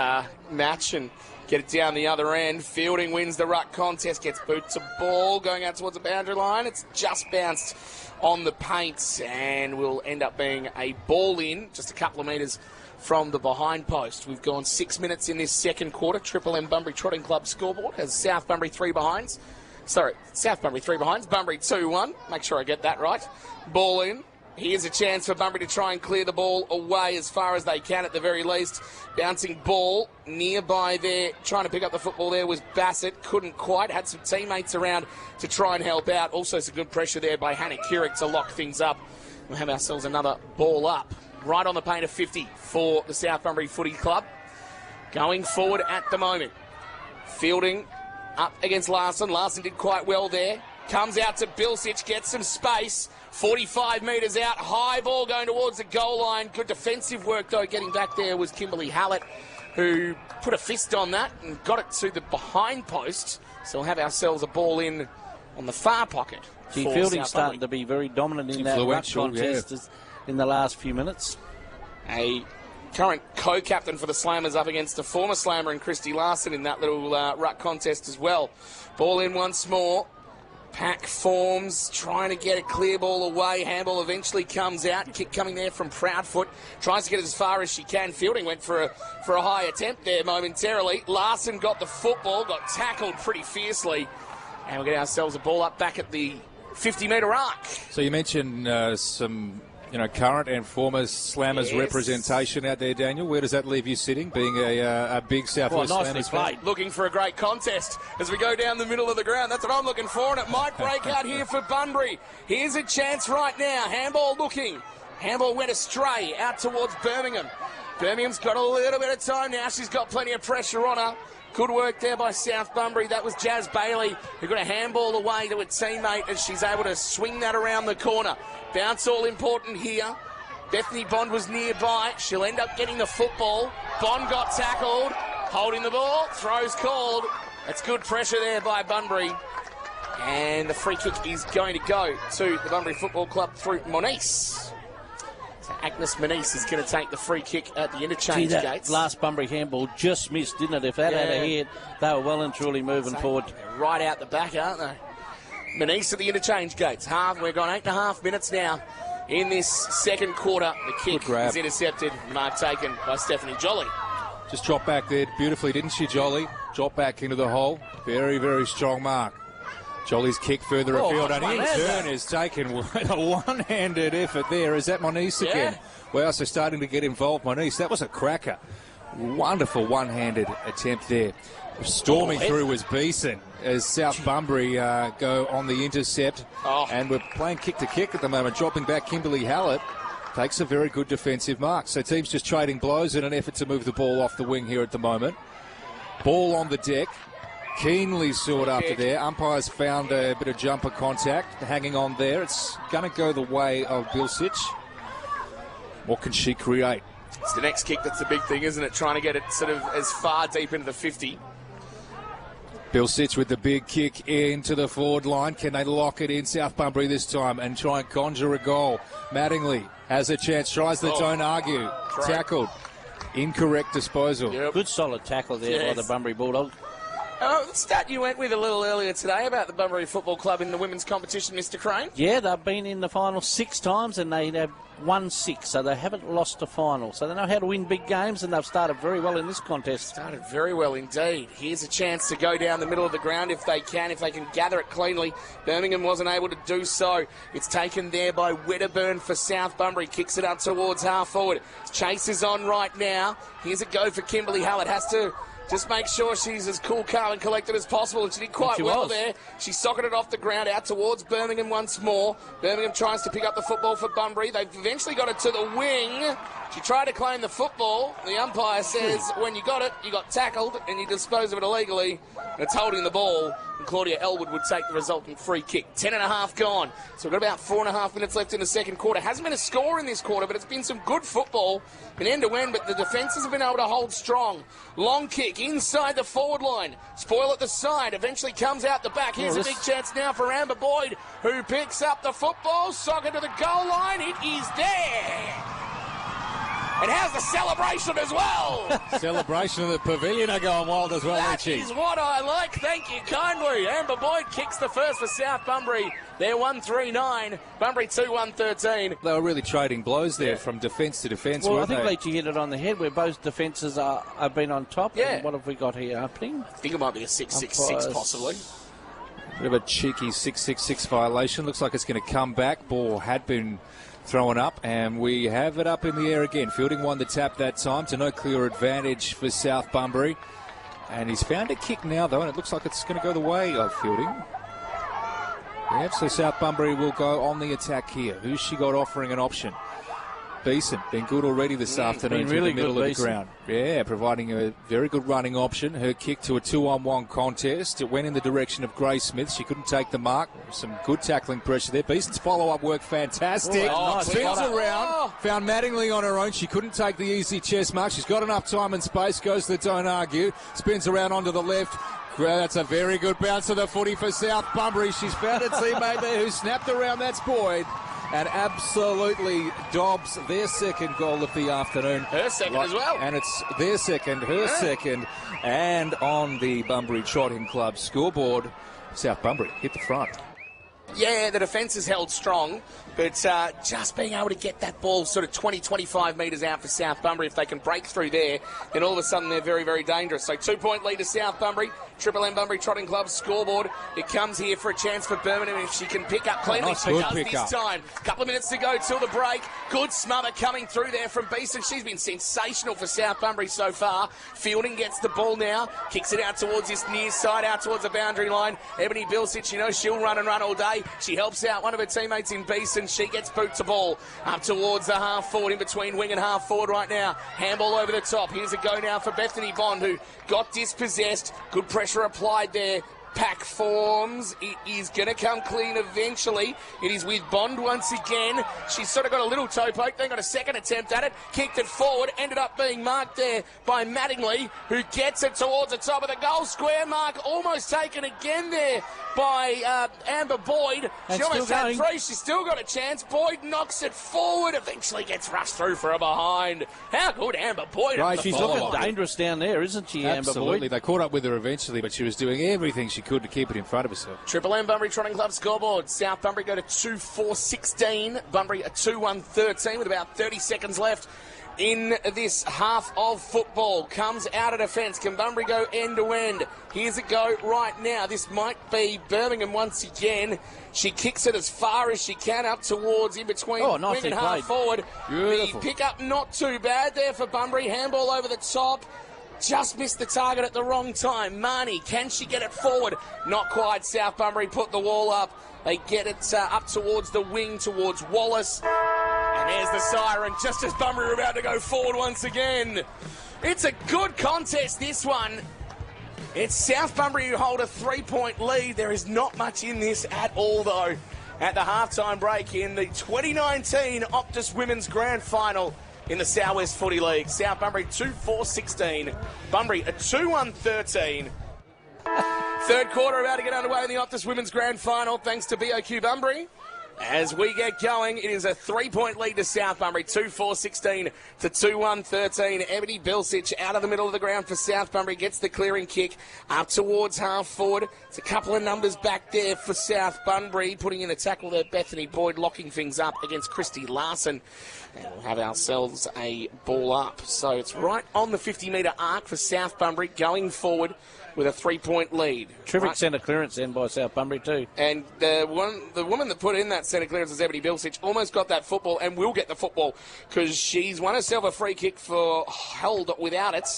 match and get it down the other end? Fielding wins the ruck contest, gets boot to ball, going out towards the boundary line. It's just bounced on the paint and will end up being a ball in, just a couple of metres from the behind post. We've gone 6 minutes in this second quarter. Triple M Bunbury Trotting Club scoreboard has South Bunbury 3 behinds. South Bunbury 3 behinds. Bunbury 2-1. Make sure I get that right. Ball in. Here's a chance for Bunbury to try and clear the ball away as far as they can at the very least. Bouncing ball nearby there. Trying to pick up the football there was Bassett. Couldn't quite. Had some teammates around to try and help out. Also some good pressure there by Hannah Keurig to lock things up. We'll have ourselves another ball up. Right on the paint of 50 for the South Bunbury Footy Club. Going forward at the moment. Fielding up against Larson. Larson did quite well there. Comes out to Bilsich, gets some space. 45 metres out. High ball going towards the goal line. Good defensive work, though. Getting back there was Kimberly Hallett, who put a fist on that and got it to the behind post. So we'll have ourselves a ball in on the far pocket. Fielding's starting to be very dominant in that ruck contest in the last few minutes. A current co-captain for the Slammers up against a former Slammer in Christy Larson in that little ruck contest as well. Ball in once more. Pack forms, trying to get a clear ball away. Handball eventually comes out. Kick coming there from Proudfoot. Tries to get it as far as she can. Fielding went for a high attempt there momentarily. Larson got the football, got tackled pretty fiercely. And we'll get ourselves a ball up back at the 50-metre arc. So you mentioned some current and former Slammers representation out there, Daniel. Where does that leave you sitting, being a big Southwest Slammers fan? Looking for a great contest as we go down the middle of the ground. That's what I'm looking for, and it might break out here for Bunbury. Here's a chance right now. Handball looking. Handball went astray out towards Birmingham. Birmingham's got a little bit of time now. She's got plenty of pressure on her. Good work there by South Bunbury. That was Jazz Bailey who got a handball away to a teammate as she's able to swing that around the corner. Bounce all important here. Bethany Bond was nearby. She'll end up getting the football. Bond got tackled. Holding the ball. Throw's called. That's good pressure there by Bunbury. And the free kick is going to go to the Bunbury Football Club through Moniz. So Agnes Moniz is going to take the free kick at the interchange gates. Last Bunbury handball just missed, didn't it? If that had a head, they were well and truly moving forward. Right out the back, aren't they? Moniz at the interchange gates. We've gone 8.5 minutes now in this second quarter. The kick is intercepted. Mark taken by Stephanie Jolly. Just dropped back there beautifully, didn't she, Jolly? Dropped back into the hole. Very, very strong mark. Jolly's kick further afield, and in turn is taken with a one-handed effort there. Is that Moniz again? Yeah. Well, so starting to get involved, Moniz. That was a cracker. Wonderful one-handed attempt there. Storming through was Beeson as South Bunbury go on the intercept. And we're playing kick-to-kick at the moment. Dropping back Kimberly Hallett. Takes a very good defensive mark. So teams just trading blows in an effort to move the ball off the wing here at the moment. Ball on the deck. Keenly sought after there. Umpires found a bit of jumper contact. Hanging on there. It's going to go the way of Bilsich. What can she create? It's the next kick that's the big thing, isn't it? Trying to get it sort of as far deep into the 50. Bilsich with the big kick into the forward line. Can they lock it in, South Bunbury this time, and try and conjure a goal? Mattingly has a chance. Tries the don't argue. Correct. Tackled. Incorrect disposal. Yep. Good solid tackle there by the Bunbury Bulldogs. The stat you went with a little earlier today about the Bunbury Football Club in the women's competition, Mr. Crane? Yeah, they've been in the final 6 times and they have won 6, so they haven't lost a final. So they know how to win big games, and they've started very well in this contest. Started very well indeed. Here's a chance to go down the middle of the ground if they can gather it cleanly. Birmingham wasn't able to do so. It's taken there by Wedderburn for South Bunbury. Kicks it up towards half forward. Chase is on right now. Here's a go for Kimberly Hallett. Has to just make sure she's as cool, calm and collected as possible. And she did quite well there. She socketed off the ground out towards Birmingham once more. Birmingham tries to pick up the football for Bunbury. They've eventually got it to the wing. She tried to claim the football. The umpire says when you got it, you got tackled and you dispose of it illegally. And it's holding the ball. And Claudia Elwood would take the resultant free kick. 10.5 gone. So we've got about 4.5 minutes left in the second quarter. Hasn't been a score in this quarter, but it's been some good football. Been end to end, but the defences have been able to hold strong. Long kick inside the forward line. Spoil at the side. Eventually comes out the back. Here's a big chance now for Amber Boyd, who picks up the football. Socket to the goal line. It is there. And how's the celebration as well? Celebration of the pavilion are going wild as well, That is what I like. Thank you kindly. Amber Boyd kicks the first for South Bunbury. They're 1-3-9. Bunbury 2-1-13. They were really trading blows there from defence to defence, Well, I weren't think they? Leachy hit it on the head where both defences have been on top. Yeah. And what have we got here happening? I think it might be a 6-6-6 possibly. Bit of a cheeky 6-6-6 violation. Looks like it's going to come back. Ball had been thrown up, and we have it up in the air again. Fielding won the tap that time to no clear advantage for South Bunbury. And he's found a kick now, though, and it looks like it's going to go the way of Fielding. Yeah, so South Bunbury will go on the attack here. Who's she got offering an option? Beeson, been good already this afternoon been really through the middle good, of the ground. Yeah, providing a very good running option. Her kick to a 2-on-1 contest. It went in the direction of Grace Smith. She couldn't take the mark. Some good tackling pressure there. Beeson's follow-up work, fantastic. Nice. Spins around. Found Mattingly on her own. She couldn't take the easy chest mark. She's got enough time and space. Goes to the don't argue. Spins around onto the left. That's a very good bounce of the footy for South Bunbury. She's found a teammate there who snapped around. That's Boyd. and absolutely dobs their second goal of the afternoon. Her second as well. And it's their second, her second, and on the Bunbury Trotting Club scoreboard, South Bunbury hit the front. Yeah, the defence is held strong, but just being able to get that ball sort of 20, 25 metres out for South Bunbury, if they can break through there, then all of a sudden they're very, very dangerous. So 2-point lead to South Bunbury. Triple M Bunbury Trotting Club scoreboard. It comes here for a chance for Birmingham if she can pick up cleanly. Nice, she does pick this up. time. Couple of minutes to go till the break. Good smother coming through there from Beeson. She's been sensational for South Bunbury so far. Fielding gets the ball now. Kicks it out towards this near side, out towards the boundary line. Ebony Bilsich, you know, she'll run and run all day. She helps out one of her teammates in Beeson. She gets boot to ball up towards the half forward, in between wing and half forward right now. Handball over the top. Here's a go now for Bethany Bond, who got dispossessed. Good pressure applied there. Pack forms. It is going to come clean eventually. It is with Bond once again. She's sort of got a little toe poke, then got a second attempt at it. Kicked it forward. Ended up being marked there by Mattingly, who gets it towards the top of the goal square. Mark almost taken again there by Amber Boyd. She almost had three. She's still got a chance. Boyd knocks it forward. Eventually gets rushed through for a behind. How good Amber Boyd. Right, she's looking dangerous down there, isn't she, Amber Boyd? Absolutely. They caught up with her eventually, but she was doing everything she could to keep it in front of herself. Triple M Bunbury Trotting Club scoreboard. South Bunbury go to 2-4-16. Bunbury a 2-1-13 with about 30 seconds left in this half of football. Comes out of defence. Can Bunbury go end to end? Here's a go right now. This might be Birmingham once again. She kicks it as far as she can up towards in between wing and half forward. Beautiful. The pick up not too bad there for Bunbury. Handball over the top. Just missed the target at the wrong time. Marnie, can she get it forward? Not quite. South Bunbury put the wall up. They get it up towards the wing, towards Wallace. And there's the siren, just as Bunbury are about to go forward once again. It's a good contest, this one. It's South Bunbury who hold a 3-point lead. There is not much in this at all, though. At the halftime break in the 2019 Optus Women's Grand Final in the South West Footy League. South Bunbury 2-4-16. Bunbury a 2-1-13. Third quarter about to get underway in the Optus Women's Grand Final, thanks to BOQ Bunbury. As we get going, it is a 3-point lead to South Bunbury, 2-4-16 to 2-1-13. Ebony Bilsich out of the middle of the ground for South Bunbury, gets the clearing kick up towards half forward. It's a couple of numbers back there for South Bunbury, putting in a tackle there. Bethany Boyd locking things up against Christy Larson. And we'll have ourselves a ball up. So it's right on the 50-metre arc for South Bunbury, going forward with a 3-point lead. Terrific centre clearance then by South Bunbury too. And the woman that put in that centre clearance is Ebony Bilsich. Almost got that football and will get the football because she's won herself a free kick for held without it.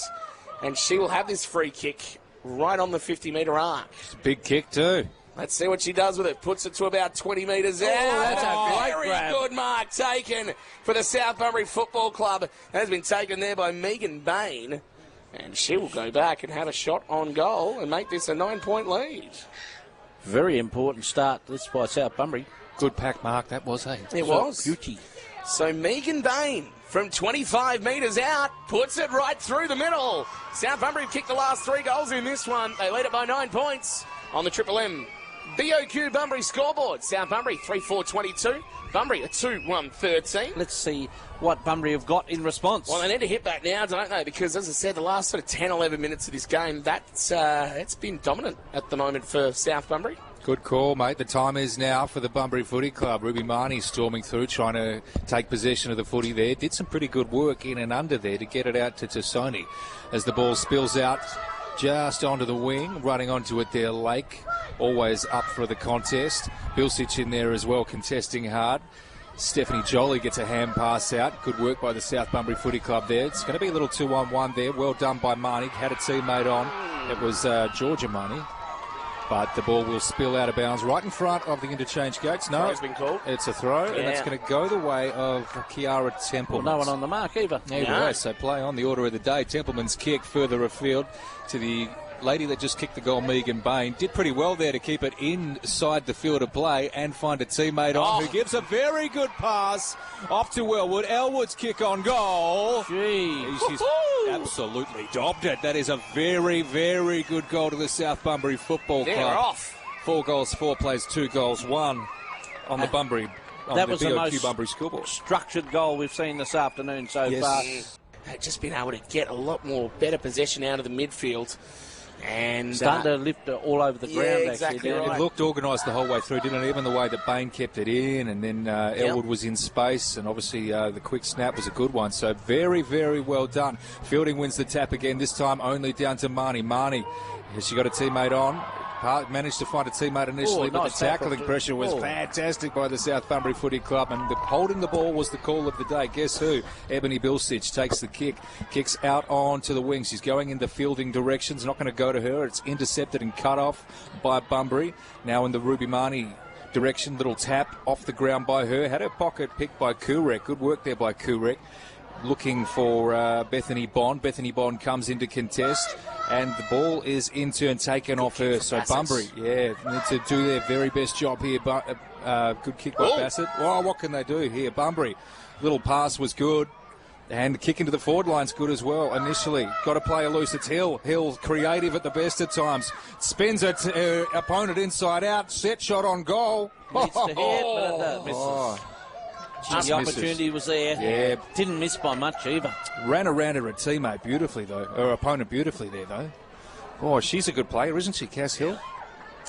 And she will have this free kick right on the 50-metre arc. It's a big kick too. Let's see what she does with it. Puts it to about 20 metres out. That's a great very grab. good mark taken for the South Bunbury Football Club. Has been taken there by Megan Bain. And she will go back and have a shot on goal and make this a 9-point lead. Very important start this by South Bunbury. Good pack mark that was, eh? It was. Beauty. So Megan Bain from 25 metres out puts it right through the middle. South Bunbury kicked the last 3 goals in this one. They lead it by 9 points on the Triple M BOQ Bunbury scoreboard. South Bunbury 3-4-22. Bunbury a 2-1-13. Let's see what Bunbury have got in response. Well, they need to hit back now, don't they? Because, as I said, the last sort of 10, 11 minutes of this game, it's been dominant at the moment for South Bunbury. Good call, mate. The time is now for the Bunbury Footy Club. Ruby Marnie storming through, trying to take possession of the footy there. Did some pretty good work in and under there to get it out to Tassoni as the ball spills out just onto the wing, running onto it there, Lake. Always up for the contest. Bilsich in there as well, contesting hard. Stephanie Jolie gets a hand pass out. Good work by the South Bunbury Footy Club there. It's going to be a little 2-on-1 there. Well done by Marnie. Had a teammate on. It was Georgia Marnie. But the ball will spill out of bounds right in front of the interchange gates. No, Throw's been called. It's a throw, and it's going to go the way of Kiara Templeman. Well, no one on the mark either. Either way, so play on the order of the day. Templeman's kick further afield to the lady that just kicked the goal, Megan Bain. Did pretty well there to keep it inside the field of play and find a teammate on who gives a very good pass off to Elwood. Elwood's kick on goal. She's absolutely dobbed it. That is a very, very good goal to the South Bunbury Football Club. They're off. 4 goals, 4 plays, 2 goals, 1 on the Bunbury on that the was the BOQ most Bunbury scoreboard. structured goal we've seen this afternoon so far. They've just been able to get a lot more better possession out of the midfield. And Starting to lift it all over the ground, exactly actually. right. It looked organised the whole way through, didn't it? Even the way that Bain kept it in, and then Elwood was in space, and obviously the quick snap was a good one. So very, very well done. Fielding wins the tap again, this time only down to Marnie. Marnie, has she got a teammate on? Managed to find a teammate initially, but nice the tackling tackle. pressure was fantastic by the South Bunbury Footy Club, and holding the ball was the call of the day. Guess who? Ebony Bilsich takes the kick, kicks out onto the wing. She's going in the fielding directions, not going to go to her. It's intercepted and cut off by Bunbury. Now in the Ruby Marnie direction, little tap off the ground by her. Had her pocket picked by Kurek. Good work there by Kurek. Looking for Bethany Bond. Bethany Bond comes into contest, and the ball is in turn taken off her. So Bunbury, need to do their very best job here. But good kick by Bassett. Well, what can they do here? Bunbury, little pass was good. And the kick into the forward line's good as well. Initially, got to play a loose. It's Hill. Hill, creative at the best at times. Spins her opponent inside out. Set shot on goal. Needs to hit, but misses. The opportunity was there. Yeah. Didn't miss by much either. Ran around her teammate beautifully, though. Her opponent beautifully there, though. Oh, she's a good player, isn't she, Cass Hill?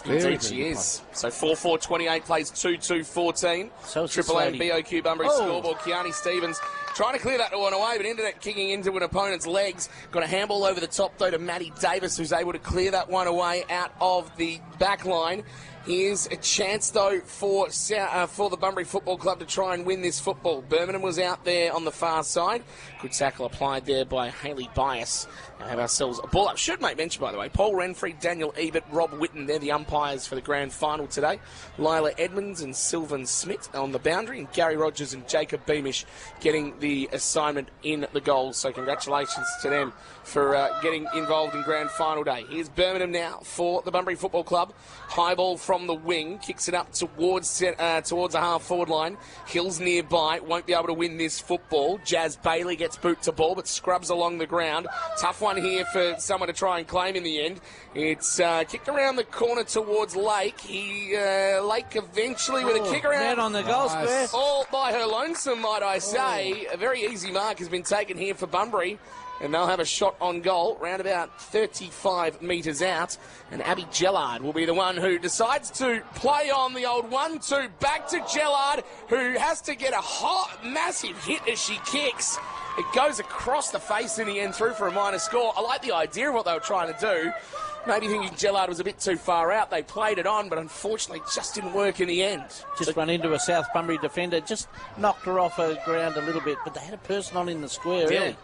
Indeed she is. So 4-4-28 plays 2-2-14. So Triple M BOQ Bunbury scoreboard. Kiani Stevens trying to clear that one away, but ended up kicking into an opponent's legs. Got a handball over the top, though, to Maddie Davis, who's able to clear that one away out of the back line. Here's a chance, though, for the Bunbury Football Club to try and win this football. Birmingham was out there on the far side. Good tackle applied there by Hayley Bias. Now have ourselves a ball up. Should make mention, by the way, Paul Renfrey, Daniel Ebert, Rob Whitten, they're the umpires for the grand final today. Lila Edmonds and Sylvan Smith on the boundary, and Gary Rogers and Jacob Beamish getting the assignment in the goals. So congratulations to them for getting involved in grand final day. Here's Birmingham now for the Bunbury Football Club. High ball from the wing, kicks it up towards a half-forward line. Hill's nearby, won't be able to win this football. Jazz Bailey gets boot to ball, but scrubs along the ground. Tough one here for someone to try and claim in the end. It's kicked around the corner towards Lake. Lake eventually with a kick around. Down on the goal square. All by her lonesome, might I say. A very easy mark has been taken here for Bunbury. And they'll have a shot on goal, round about 35 metres out. And Abby Gellard will be the one who decides to play on the old 1-2. Back to Gellard, who has to get a massive hit as she kicks. It goes across the face in the end, through for a minor score. I like the idea of what they were trying to do. Maybe thinking Gellard was a bit too far out. They played it on, but unfortunately it just didn't work in the end. Just run into a South Bunbury defender, just knocked her off her ground a little bit, but they had a person on in the square early.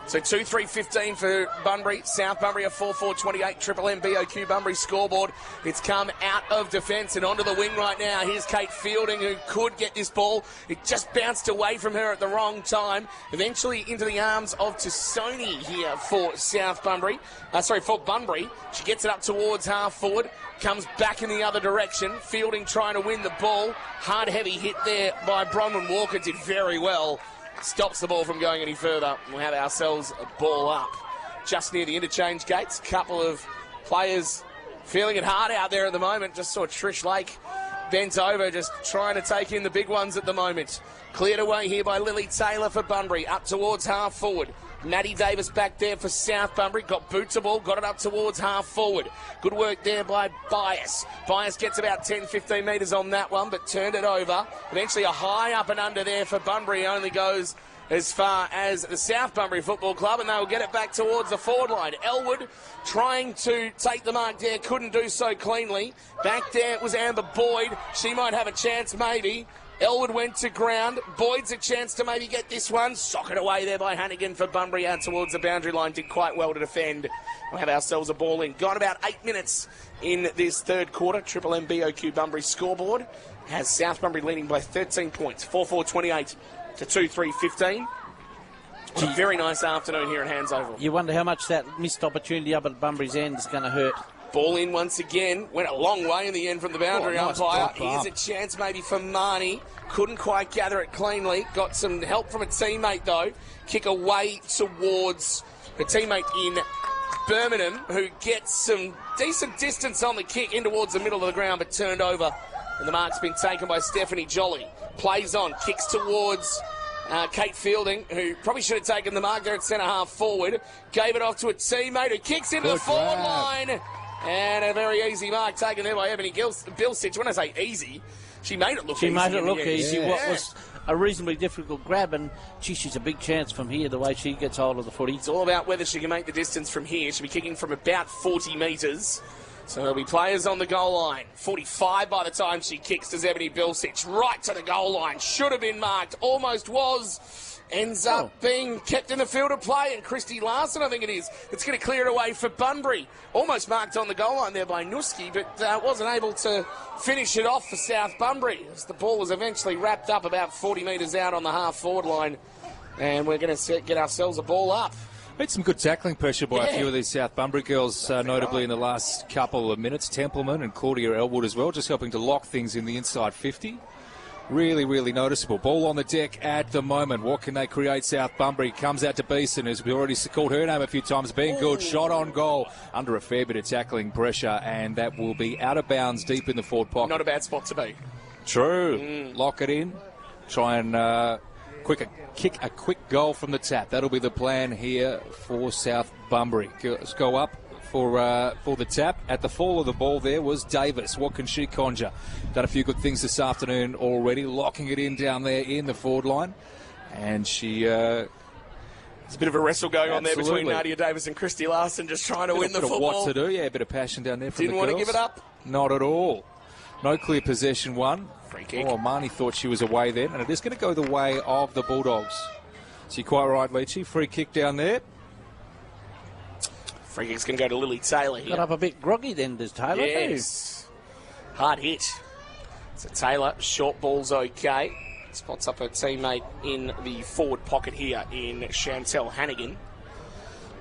So 2-3-15 for Bunbury. South Bunbury a 4-4-28. Triple M BOQ Bunbury scoreboard. It's come out of defence and onto the wing right now. Here's Kate Fielding, who could get this ball. It just bounced away from her at the wrong time. Eventually into the arms of Tassoni here for for Bunbury. She gets it up towards half forward. Comes back in the other direction. Fielding trying to win the ball. Hard heavy hit there by Bronwyn Walker. Did very well. Stops the ball from going any further. We'll have ourselves a ball up just near the interchange gates. Couple of players feeling it hard out there at the moment. Just saw Trish Lake bent over, just trying to take in the big ones at the moment. Cleared away here by Lily Taylor for Bunbury. Up towards half forward. Maddie Davis back there for South Bunbury. Got boot to ball, got it up towards half forward. Good work there by Bias. Bias gets about 10-15 metres on that one, but turned it over. Eventually a high up and under there for Bunbury. Only goes as far as the South Bunbury Football Club, and they'll get it back towards the forward line. Elwood trying to take the mark there, couldn't do so cleanly. Back there was Amber Boyd. She might have a chance maybe. Elwood went to ground. Boyd's a chance to maybe get this one. Sock it away there by Hannigan for Bunbury out towards the boundary line. Did quite well to defend. We'll have ourselves a ball in. Got about 8 minutes in this third quarter. Triple M BOQ Bunbury scoreboard has South Bunbury leading by 13 points. 4-4-28 to 2-3-15. A very nice afternoon here at Hands Oval. You wonder how much that missed opportunity up at Bunbury's end is going to hurt. Ball in once again. Went a long way in the end from the boundary umpire. Nice. Here's a chance maybe for Marnie. Couldn't quite gather it cleanly. Got some help from a teammate though. Kick away towards a teammate in Birmingham, who gets some decent distance on the kick in towards the middle of the ground, but turned over. And the mark's been taken by Stephanie Jolly. plays on, kicks towards Kate Fielding, who probably should have taken the mark there at centre-half forward. Gave it off to a teammate who kicks into the forward line. And a very easy mark taken there by Ebony Bilsich. When I say easy, she made it look easy. She made it look easy. Yeah. What was a reasonably difficult grab, and she's a big chance from here, the way she gets hold of the footy. It's all about whether she can make the distance from here. She'll be kicking from about 40 metres. So there'll be players on the goal line. 45 by the time she kicks to Ebony Bilsich. Right to the goal line. Should have been marked. Almost was. Ends up being kept in the field of play. And Christy Larson, I think it is. It's going to clear it away for Bunbury. Almost marked on the goal line there by Nuski, but wasn't able to finish it off for South Bunbury, as the ball was eventually wrapped up about 40 metres out on the half-forward line. And we're going to get ourselves a ball up. Had some good tackling pressure by a few of these South Bunbury girls, notably in the last couple of minutes. Templeman and Claudia Elwood as well, just helping to lock things in the inside 50. Really, really noticeable. Ball on the deck at the moment. What can they create? South Bunbury comes out to Beeson, who's already called her name a few times. Being good. Shot on goal under a fair bit of tackling pressure, and that will be out of bounds deep in the forward pocket. Not a bad spot to be. True. Lock it in. Try and kick a quick goal from the tap. That'll be the plan here for South Bunbury. Let's go up for the tap. At the fall of the ball there was Davis. What can she conjure? Done a few good things this afternoon already, locking it in down there in the forward line. And she... There's a bit of a wrestle going on there between Nadia Davis and Christy Larson, just trying to win the football. What to do, a bit of passion down there from the girls. Didn't want to give it up. Not at all. No clear possession won. Free kick. Oh, Marnie thought she was away then, and it is going to go the way of the Bulldogs. So you're quite right, Leachy. Free kick down there. Free kick's going to go to Lily Taylor here. Got up a bit groggy then, does Taylor? Yes. Hard hit. So Taylor, short ball's okay. Spots up her teammate in the forward pocket here in Chantel Hannigan.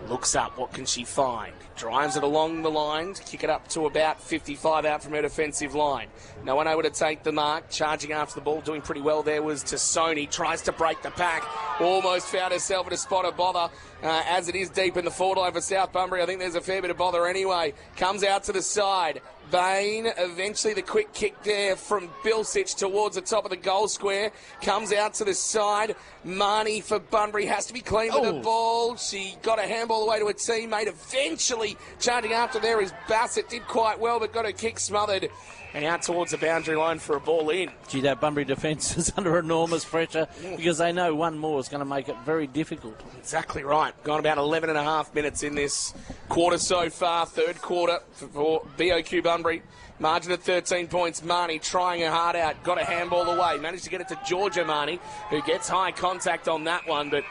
Looks up, what can she find? Drives it along the line to kick it up to about 55 out from her defensive line. No one able to take the mark. Charging after the ball, doing pretty well there was Tassoni. Tries to break the pack. Almost found herself in a spot of bother as it is deep in the forward line for South Bunbury. I think there's a fair bit of bother anyway. Comes out to the side. Bain, eventually the quick kick there from Bilsich towards the top of the goal square. Comes out to the side. Marnie for Bunbury has to be clean with the ball. She got a handball away to a teammate. Eventually charging after there is Bassett. Did quite well, but got her kick smothered. And out towards the boundary line for a ball in. Gee, that Bunbury defence is under enormous pressure because they know one more is going to make it very difficult. Exactly right. Gone about 11 and a half minutes in this quarter so far. Third quarter for BOQ Bunbury. Margin at 13 points. Marnie trying her heart out. Got a handball away. Managed to get it to Georgia Marnie, who gets high contact on that one, but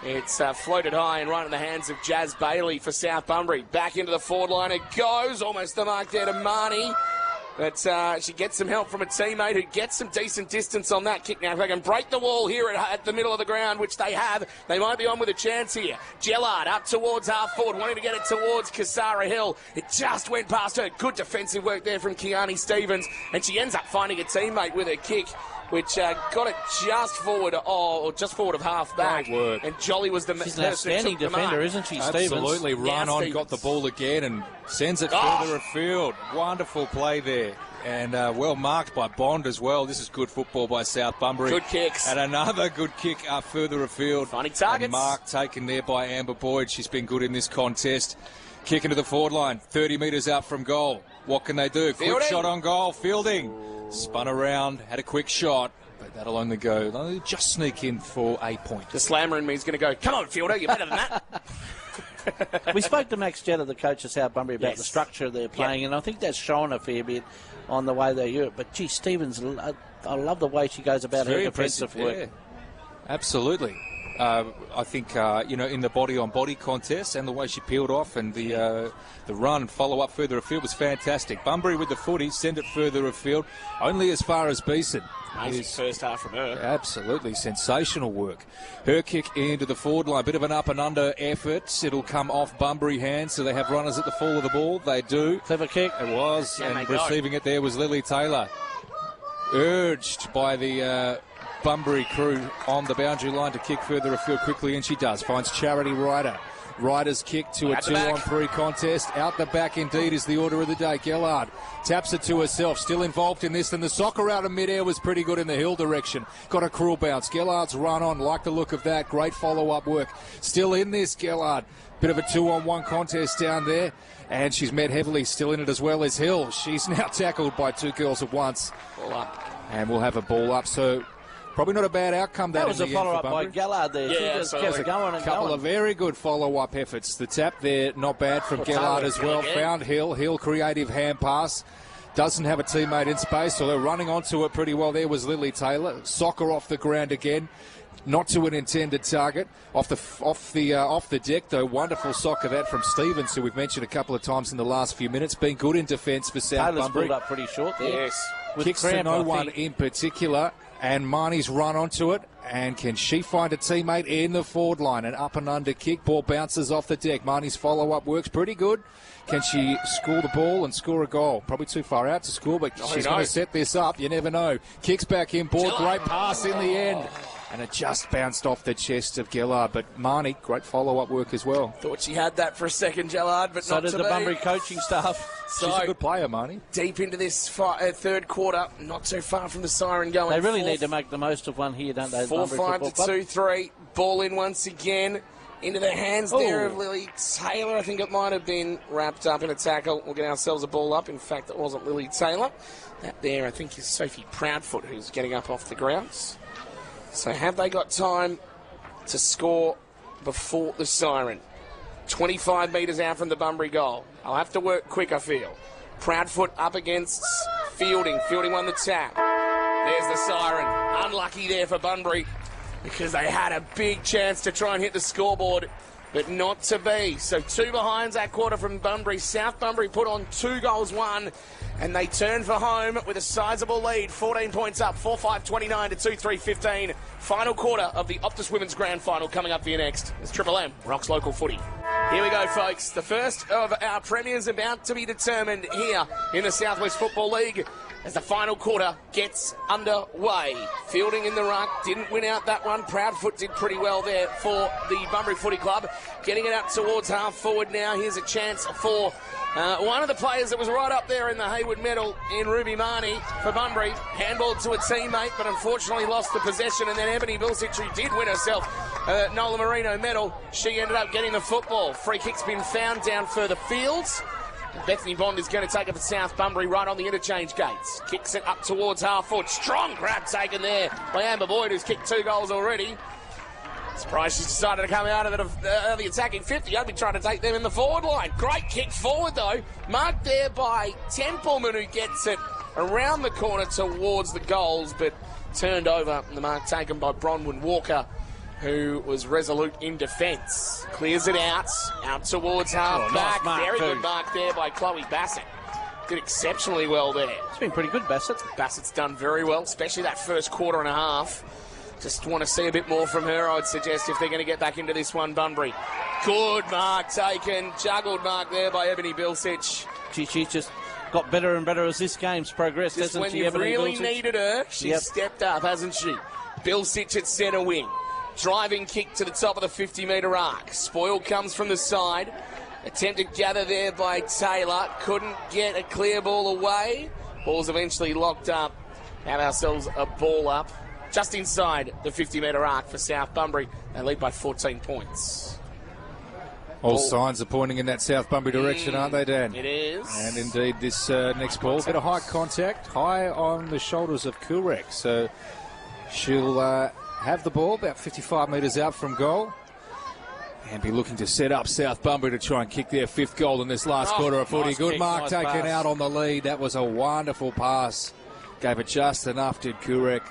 it's floated high and right in the hands of Jazz Bailey for South Bunbury. Back into the forward line it goes. Almost the mark there to Marnie. But she gets some help from a teammate who gets some decent distance on that kick now. If they can break the wall here at the middle of the ground, which they have, they might be on with a chance here. Gellard up towards half forward, wanting to get it towards Kasara Hill. It just went past her. Good defensive work there from Kiani Stevens. And she ends up finding a teammate with a kick, which got it just forward, or just forward of half back. Great work. And Jolly was the She's an outstanding defender, isn't she, Stevens? Absolutely. Run on, got the ball again and sends it further afield. Wonderful play there. And well marked by Bond as well. This is good football by South Bunbury. Good kicks. And another good kick further afield. Finding targets. And mark taken there by Amber Boyd. She's been good in this contest. Kick into the forward line. 30 metres out from goal. What can they do? Quick shot on goal. Fielding. Spun around. Had a quick shot. But that'll only go. They'll just sneak in for a point. The slammer in me is going to go, come on, Fielder, you're better than that. We spoke to Max Jetta, the coach of South Bunbury, about the structure they're playing, and I think that's shown a fair bit on the way they do it. But, gee, Stevens, I love the way she goes about her defensive work. Yeah. Absolutely. I think, in the body-on-body contest and the way she peeled off and the run, follow-up further afield was fantastic. Bunbury with the footy, send it further afield, only as far as Beeson. Amazing first half from her. Absolutely sensational work. Her kick into the forward line, bit of an up and under effort. It'll come off Bunbury hands, so they have runners at the fall of the ball. They do. Clever kick. It was, and receiving it there was Lily Taylor. Urged by the Bunbury crew on the boundary line to kick further afield quickly, and she does. Finds Charity Ryder. Riders kick to a 2-on-3 contest. Out the back indeed is the order of the day. Gellard taps it to herself, still involved in this, and the soccer out of mid-air was pretty good in the hill direction. Got a cruel bounce. Gellard's run on, like the look of that. Great follow-up work. Still in this, Gellard. Bit of a 2-on-1 contest down there, and she's met heavily, still in it as well as Hill. She's now tackled by two girls at once. Ball up. And we'll have a ball up, so probably not a bad outcome. That was a follow-up by Gellard there. Yeah, she just kept going and a couple of very good follow-up efforts. The tap there, not bad from Gellard as well. Found Hill. Hill, creative hand pass. Doesn't have a teammate in space, so they're running onto it pretty well. There was Lily Taylor. Soccer off the ground again. Not to an intended target. Off the deck, though. Wonderful soccer that from Stevens, who we've mentioned a couple of times in the last few minutes. Been good in defence for South Taylor's Bunbury. pulled up pretty short there. Yes. Kicks to no one in particular, and Marnie's run onto it. And can she find a teammate in the forward line? An up and under kick. Ball bounces off the deck. Marnie's follow-up works pretty good. Can she score the ball and score a goal? Probably too far out to score, but she's going to set this up. You never know. Kicks back in board. Great pass in the end. And it just bounced off the chest of Gellard. But Marnie, great follow-up work as well. Thought she had that for a second, Gellard, but so not did to the be. Bunbury coaching staff. She's a good player, Marnie. Deep into this third quarter, not too far from the siren going. They really need to make the most of one here, don't they? 4-5 to 2-3. Ball in once again. Into the hands there of Lily Taylor. I think it might have been wrapped up in a tackle. We'll get ourselves a ball up. In fact, it wasn't Lily Taylor. That there, I think, is Sophie Proudfoot, who's getting up off the grounds. So have they got time to score before the siren? 25 metres out from the Bunbury goal. I'll have to work quick, I feel. Proudfoot up against Fielding. Fielding won the tap. There's the siren. Unlucky there for Bunbury because they had a big chance to try and hit the scoreboard, but not to be. So 2 behinds that quarter from Bunbury. South Bunbury put on 2 goals, 1, and they turn for home with a sizable lead. 14 points up, 4-5-29 to 2-3-15. Final quarter of the Optus Women's Grand Final coming up for you next. It's Triple M, Rocks Local Footy. Here we go, folks. The first of our premiers about to be determined here in the Southwest Football League as the final quarter gets underway. Fielding in the ruck, didn't win out that one. Proudfoot did pretty well there for the Bunbury Footy Club. Getting it up towards half forward now. Here's a chance for one of the players that was right up there in the Hayward medal in Ruby Marnie for Bunbury. Handballed to a teammate, but unfortunately lost the possession. And then Ebony Bilsich, who did win herself Nola Marino medal, she ended up getting the football. Free kick's been found down further fields. Bethany Bond is going to take it for South Bunbury right on the interchange gates. Kicks it up towards half foot. Strong grab taken there by Amber Boyd, who's kicked 2 goals already. Surprised she's decided to come out of the attacking 50. I'd be trying to take them in the forward line. Great kick forward, though. Marked there by Templeman, who gets it around the corner towards the goals, but turned over. The mark taken by Bronwyn Walker, who was resolute in defence. Clears it out towards half back. Nice. Very good mark there by Chloe Bassett. Did exceptionally well there. It's been pretty good, Bassett. Bassett's done very well, especially that first quarter and a half. Just want to see a bit more from her, I'd suggest, if they're going to get back into this one, Bunbury. Good mark taken. Juggled mark there by Ebony Bilsich. She just got better and better as this game's progressed, Just hasn't when she? you've Ebony really Bilsich? needed her, she's stepped up, hasn't she? Bilsich at centre wing. Driving kick to the top of the 50-metre arc. Spoil comes from the side. Attempted gather there by Taylor. Couldn't get a clear ball away. Ball's eventually locked up. Have ourselves a ball up just inside the 50-metre arc for South Bunbury. They lead by 14 points. All signs are pointing in that South Bunbury direction, aren't they, Dan? It is. And indeed, this next ball, a bit of high contact, high on the shoulders of Kurek. So she'll have the ball about 55 metres out from goal and be looking to set up South Bunbury to try and kick their 5th goal in this last quarter of footy. Nice Good kick, mark nice taken pass. out on the lead. That was a wonderful pass. Gave it just enough, did Kurek.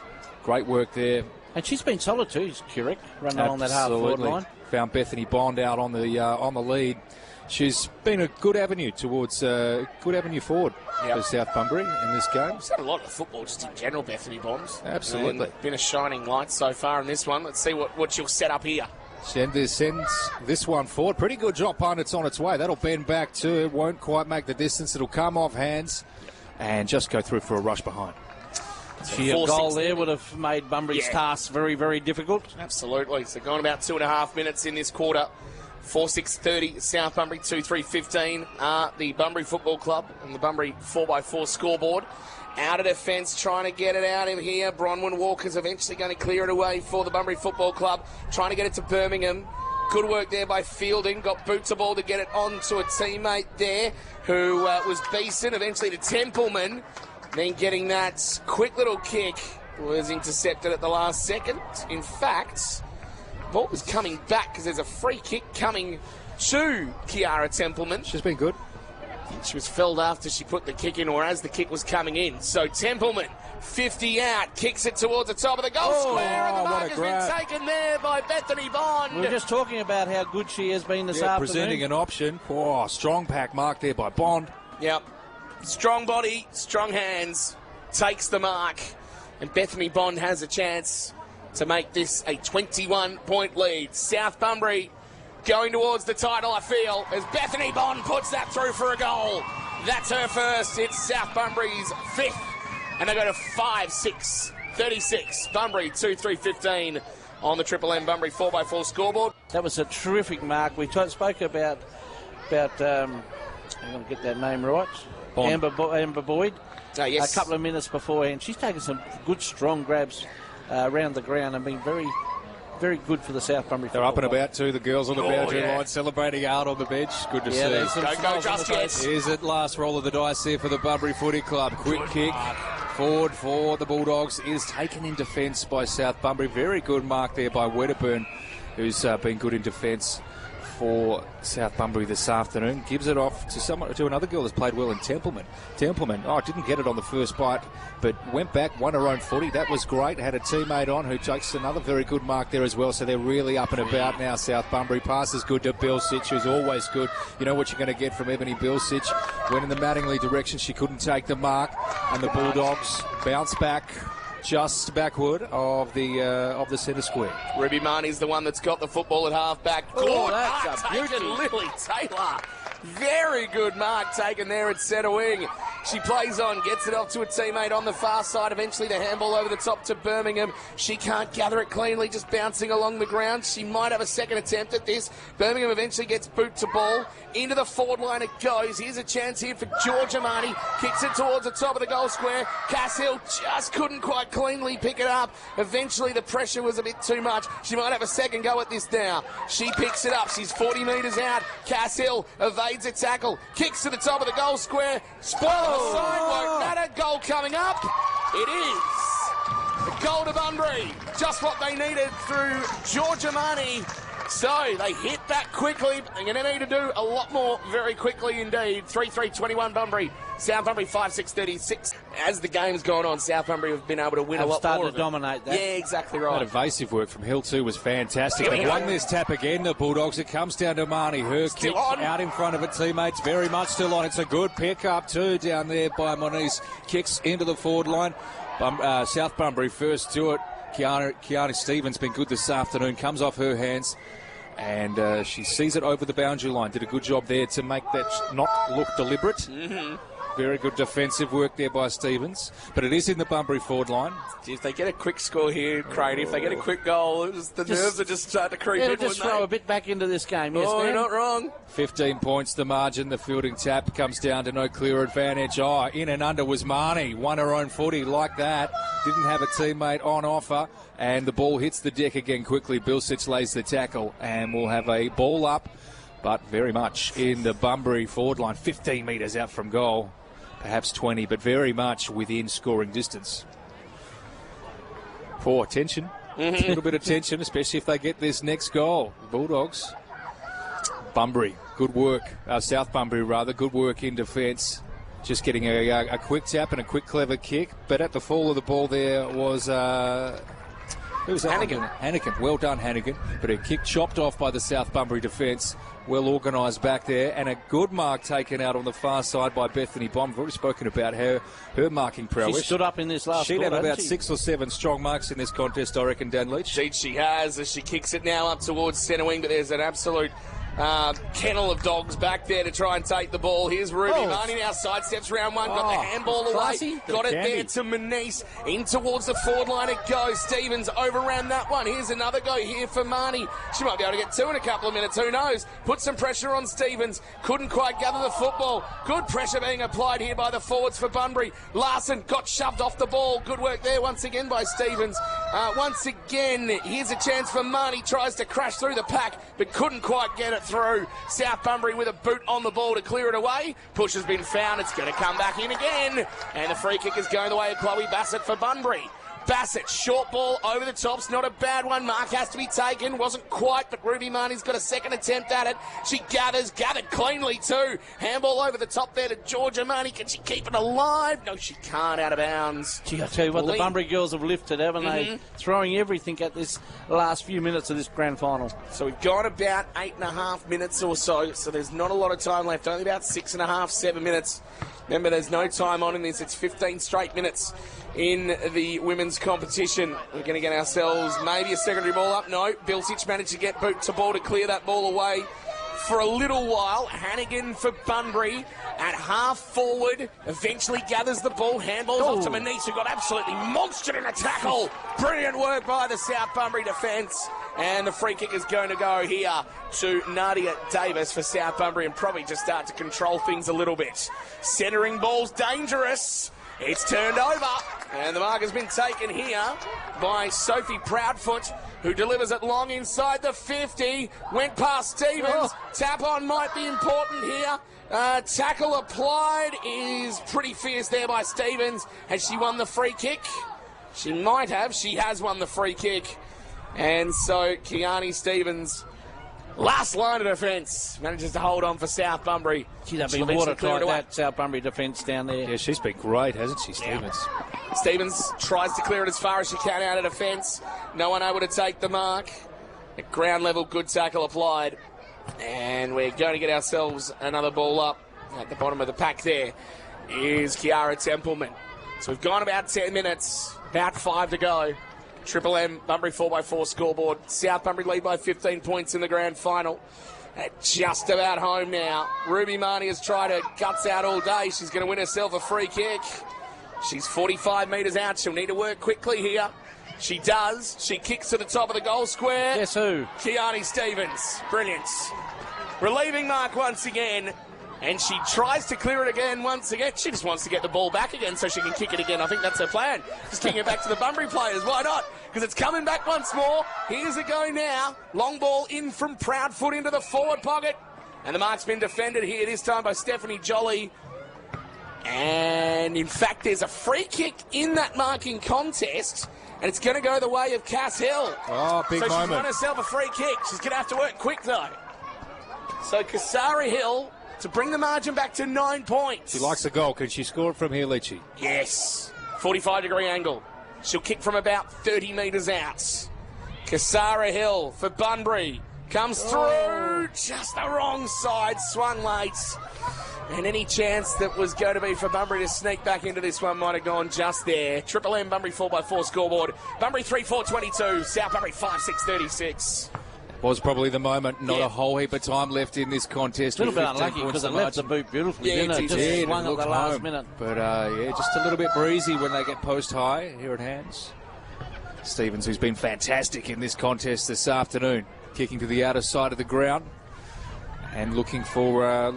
Great work there. And she's been solid too, Kurek, running along that half forward line. Found Bethany Bond out on the lead. She's been a good avenue towards good avenue forward for South Bunbury in this game. She's had a lot of football just in general, Bethany Bonds. Absolutely. And been a shining light so far in this one. Let's see what she'll set up here. Sends this one forward. Pretty good drop punt. It's on its way. That'll bend back too. It won't quite make the distance. It'll come off hands and just go through for a rush behind. A goal there would have made Bunbury's task very, very difficult. Absolutely. So gone about 2.5 minutes in this quarter. 4-6-30 South Bunbury, 2-3-15 are the Bunbury Football Club on the Bunbury 4x4 scoreboard. Out of defence, trying to get it out of here. Bronwyn Walker's eventually going to clear it away for the Bunbury Football Club, trying to get it to Birmingham. Good work there by Fielding. Got boot to ball to get it on to a teammate there who was Beeson, eventually to Templeman. Then getting that quick little kick was intercepted at the last second. In fact, the ball was coming back because there's a free kick coming to Kiara Templeman. She's been good. She was felled after she put the kick in, or as the kick was coming in. So Templeman, 50 out, kicks it towards the top of the goal square, and the mark has been taken there by Bethany Bond. We were just talking about how good she has been this afternoon. Presenting an option. Oh, strong pack mark there by Bond. Yep. Strong body, strong hands, takes the mark. And Bethany Bond has a chance to make this a 21-point lead. South Bunbury going towards the title, I feel, as Bethany Bond puts that through for a goal. That's her first. It's South Bunbury's fifth. And they go to 5-6-36. Bunbury 2-3-15 on the Triple M Bunbury 4x4 scoreboard. That was a terrific mark. We spoke about I'm going to get that name right. Amber Boyd. Yes. A couple of minutes beforehand. She's taken some good, strong grabs around the ground and been very, very good for the South Bunbury. They're up and about too, the girls on the boundary line, celebrating out on the bench. Good to see. Go, Just Yet. Here's it, last roll of the dice here for the Bunbury Footy Club. Quick kick forward for the Bulldogs is taken in defence by South Bunbury. Very good mark there by Wedderburn, who's been good in defence for South Bunbury this afternoon. Gives it off to another girl that's played well in Templeman. Didn't get it on the first bite, but went back, won her own footy. That was great. Had a teammate on who takes another very good mark there as well. So they're really up and about now, South Bunbury. Pass is good to Bilsich, who's always good. You know what you're going to get from Ebony Bilsich. Went in the Mattingly direction. She couldn't take the mark, and the Bulldogs bounce back just backward of the centre square. Ruby Marnie's the one that's got the football at half-back. Good that's mark a taken, beauty. Lily Taylor. Very good mark taken there at centre wing. She plays on, gets it off to a teammate on the far side. Eventually the handball over the top to Birmingham. She can't gather it cleanly, just bouncing along the ground. She might have a second attempt at this. Birmingham eventually gets boot to ball. Into the forward line it goes. Here's a chance here for Georgia Marnie. Kicks it towards the top of the goal square. Cass Hill just couldn't quite cleanly pick it up. Eventually the pressure was a bit too much. She might have a second go at this now. She picks it up. She's 40 metres out. Cass Hill evades a tackle. Kicks to the top of the goal square. Spoil the side. Won't matter. Goal coming up. It is a goal to Bunbury. Just what they needed through Georgia Marnie. So they hit that quickly. They're going to need to do a lot more very quickly indeed. 3-3-21 Bunbury. South Bunbury 5-6-36. As the game's gone on, South Bunbury have been able to win a lot more. Started to dominate that. Yeah, exactly right. That evasive work from Hill too was fantastic. They won this tap again, the Bulldogs. It comes down to Marnie. Her kick out in front of her teammates. Very much still on. It's a good pick up too down there by Moniz. Kicks into the forward line. South Bunbury first to it. Kiana Stevens been good this afternoon. Comes off her hands. And she sees it over the boundary line. Did a good job there to make that knock look deliberate. Mm-hmm. Very good defensive work there by Stevens. But it is in the Bunbury forward line. If they get a quick score here, Crane, if they get a quick goal, the nerves are just starting to creep in. Just throw a bit back into this game. Yes, you're not wrong. 15 points the margin. The fielding tap comes down to no clear advantage. In and under was Marnie. Won her own footy like that. Didn't have a teammate on offer. And the ball hits the deck again quickly. Bilsich lays the tackle. And we'll have a ball up, but very much in the Bunbury forward line. 15 metres out from goal. Perhaps 20, but very much within scoring distance. Poor tension. A little bit of tension, especially if they get this next goal. Bulldogs. Bunbury, good work. South Bunbury, rather. Good work in defence. Just getting a quick tap and a quick, clever kick. But at the fall of the ball there was... who was that? Hannigan. Well done, Hannigan. But a kick chopped off by the South Bunbury defence. Well organised back there. And a good mark taken out on the far side by Bethany Bond. We've already spoken about her marking prowess. She stood up in this last She'd quarter, have about 6 or 7 strong marks in this contest, I reckon, Dan Leach. Indeed she has, as she kicks it now up towards centre wing. But there's an absolute kennel of dogs back there to try and take the ball. Here's Ruby Marnie now sidesteps round one, got the handball away, got it there to Manise, in towards the forward line it goes. Stevens overran that one. Here's another go here for Marnie. She might be able to get two in a couple of minutes, who knows? Put some pressure on Stevens, couldn't quite gather the football. Good pressure being applied here by the forwards for Bunbury. Larson got shoved off the ball. Good work there once again by Stevens. Once again, here's a chance for Marnie, tries to crash through the pack, but couldn't quite get it through. South Bunbury with a boot on the ball to clear it away. Push has been found. It's going to come back in again. And the free kick is going the way of Chloe Bassett for Bunbury. Bassett, short ball over the top's not a bad one. Mark has to be taken. Wasn't quite, but Ruby Marnie's got a second attempt at it. She gathered cleanly too. Handball over the top there to Georgia Marnie. Can she keep it alive? No, she can't, out of bounds. Gee, I tell you what, the Bunbury girls have lifted, haven't they? Throwing everything at this last few minutes of this grand final. So we've got about 8.5 minutes or so there's not a lot of time left. Only about 6.5, 7 minutes. Remember, there's no time on in this. It's 15 straight minutes in the women's competition. We're going to get ourselves maybe a secondary ball up. No, Bilsich managed to get boot to ball to clear that ball away for a little while. Hannigan for Bunbury at half forward, eventually gathers the ball. Handballs off to Manise, who got absolutely monstered in a tackle. Brilliant work by the South Bunbury defence. And the free kick is going to go here to Nadia Davis for South Bunbury, and probably just start to control things a little bit. Centering ball's dangerous. It's turned over, and the mark has been taken here by Sophie Proudfoot, who delivers it long inside the 50. Went past Stevens. Tap on might be important here. Tackle applied is pretty fierce there by Stevens. Has she won the free kick? She might have. She has won the free kick. And so Kiani Stevens, last line of defence, manages to hold on for South Bunbury. She's been watertight, that South Bunbury defence down there. Yeah, she's been great, hasn't she, Stevens? Yeah. Stevens tries to clear it as far as she can out of defence. No one able to take the mark. At ground level, good tackle applied. And we're going to get ourselves another ball up. At the bottom of the pack there is Kiara Templeman. So we've gone about 10 minutes, about 5 to go. Triple M, Bunbury 4x4 scoreboard. South Bunbury lead by 15 points in the grand final. Just about home now. Ruby Marnie has tried her guts out all day. She's going to win herself a free kick. She's 45 metres out. She'll need to work quickly here. She does. She kicks to the top of the goal square. Guess who? Kiani Stevens. Brilliant. Relieving mark once again. And she tries to clear it again once again. She just wants to get the ball back again so she can kick it again. I think that's her plan. Just kicking it back to the Bunbury players. Why not? Because it's coming back once more. Here's a go now. Long ball in from Proudfoot into the forward pocket. And the mark's been defended here this time by Stephanie Jolly. And in fact, there's a free kick in that marking contest. And it's going to go the way of Cass Hill. Oh, big moment. So she's won herself a free kick. She's going to have to work quick though. So Kasari Hill to bring the margin back to 9 points. She likes the goal. Can she score it from here, Leachy? Yes. 45-degree angle. She'll kick from about 30 metres out. Kasara Hill for Bunbury. Comes through. Just the wrong side. Swung late. And any chance that was going to be for Bunbury to sneak back into this one might have gone just there. Triple M, Bunbury 4x4 scoreboard. Bunbury 3-4-22. South Bunbury 5-6-36. Was probably the moment. Not a whole heap of time left in this contest. A little bit unlucky because it left the boot beautifully, didn't it? Just swung at the last minute. But, just a little bit breezy when they get post high here at hands. Stevens, who's been fantastic in this contest this afternoon, kicking to the outer side of the ground and looking for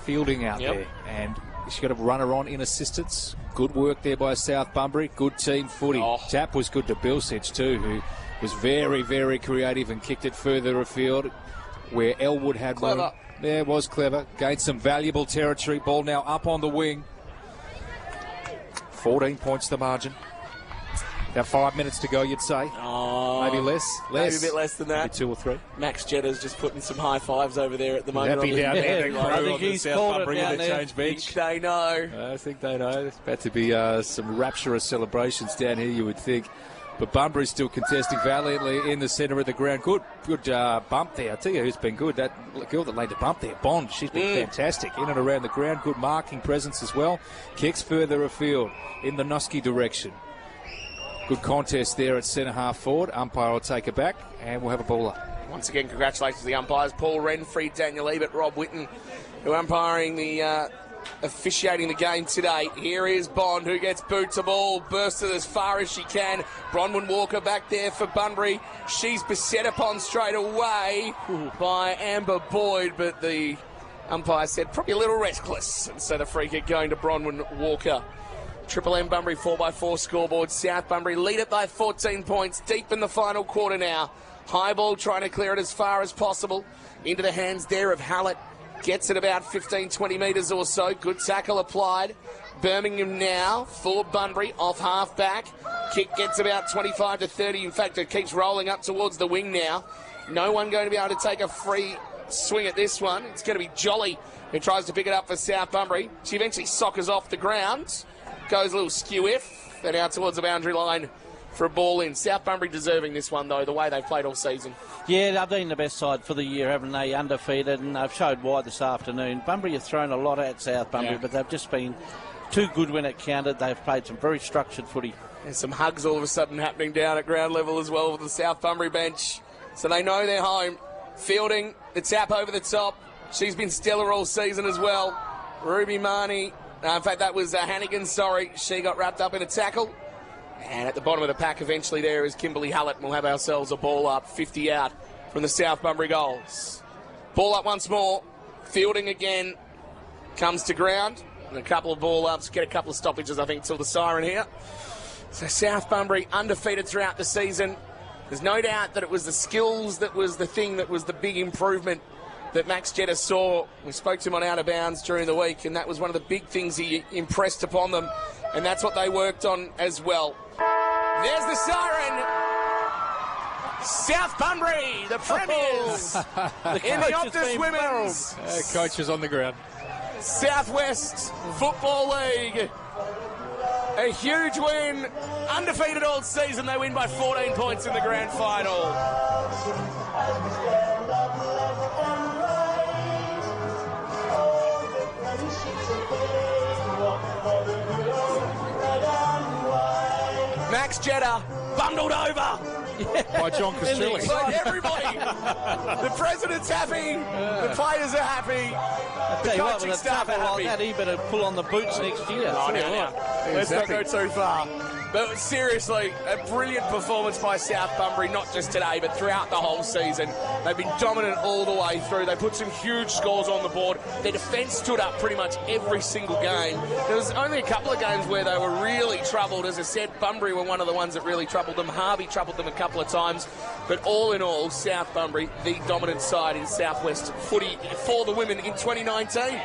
fielding out there. And she's got a runner on in assistance. Good work there by South Bunbury. Good team footy. Tap was good to Bilsich too, who was very, very creative and kicked it further afield where Elwood had one. Yeah, it was clever. Gained some valuable territory. Ball now up on the wing. 14 points the margin. About 5 minutes to go, you'd say. Maybe less. Maybe a bit less than that. Maybe 2 or 3. Max Jetter's just putting some high fives over there at the moment. Happy down there. I think he's called it down there. Bench. They know. I think they know. There's about to be some rapturous celebrations down here, you would think. But Bunbury's still contesting valiantly in the centre of the ground. Good bump there. I'll tell you who's been good. That girl that laid the bump there, Bond, she's been fantastic. In and around the ground. Good marking presence as well. Kicks further afield in the Nusky direction. Good contest there at centre half forward. Umpire will take it back and we'll have a ball up. Once again, congratulations to the umpires, Paul Renfrey, Daniel Ebert, Rob Whitten, who are umpiring the officiating the game today. Here is Bond, who gets boot to ball, bursts it as far as she can. Bronwyn Walker back there for Bunbury. She's beset upon straight away by Amber Boyd, but the umpire said probably a little reckless, and so the free kick going to Bronwyn Walker. Triple M Bunbury 4x4 scoreboard. South Bunbury lead it by 14 points, deep in the final quarter now. High ball trying to clear it as far as possible. Into the hands there of Hallett. Gets it about 15-20 metres or so. Good tackle applied. Birmingham now for Bunbury off half back. Kick gets about 25 to 30. In fact, it keeps rolling up towards the wing now. No one going to be able to take a free swing at this one. It's going to be Jolly who tries to pick it up for South Bunbury. She eventually soccers off the ground. Goes a little skew-if. Then out towards the boundary line for a ball in. South Bunbury deserving this one, though, the way they've played all season. Yeah, they've been the best side for the year, haven't they? Undefeated, and they've showed why this afternoon. Bunbury have thrown a lot at South Bunbury, but they've just been too good when it counted. They've played some very structured footy. There's some hugs all of a sudden happening down at ground level as well with the South Bunbury bench. So they know they're home. Fielding, the tap over the top. She's been stellar all season as well. Ruby Marnie. In fact, that was Hannigan, sorry. She got wrapped up in a tackle. And at the bottom of the pack eventually there is Kimberly Hallett. We'll have ourselves a ball up, 50 out from the South Bunbury goals. Ball up once more. Fielding again. Comes to ground. And a couple of ball ups. Get a couple of stoppages, I think, till the siren here. So South Bunbury undefeated throughout the season. There's no doubt that it was the skills that was the thing that was the big improvement that Max Jetta saw. We spoke to him on Out of Bounds during the week, and that was one of the big things he impressed upon them. And that's what they worked on as well. There's the siren. South Bunbury, the premiers in the Optus Women's. Coach is on the ground. Southwest Football League. A huge win. Undefeated all season. They win by 14 points in the grand final. Max Jetta bundled over By John Castrilli. by everybody. The president's happy. The players are happy. The coaching staff are happy. Like that, he better pull on the boots next year. Oh, no. Let's not go too far. But seriously, a brilliant performance by South Bunbury, not just today, but throughout the whole season. They've been dominant all the way through. They put some huge scores on the board. Their defence stood up pretty much every single game. There was only a couple of games where they were really troubled. As I said, Bunbury were one of the ones that really troubled them. Harvey troubled them a couple of times. But all in all, South Bunbury, the dominant side in Southwest footy for the women in 2019.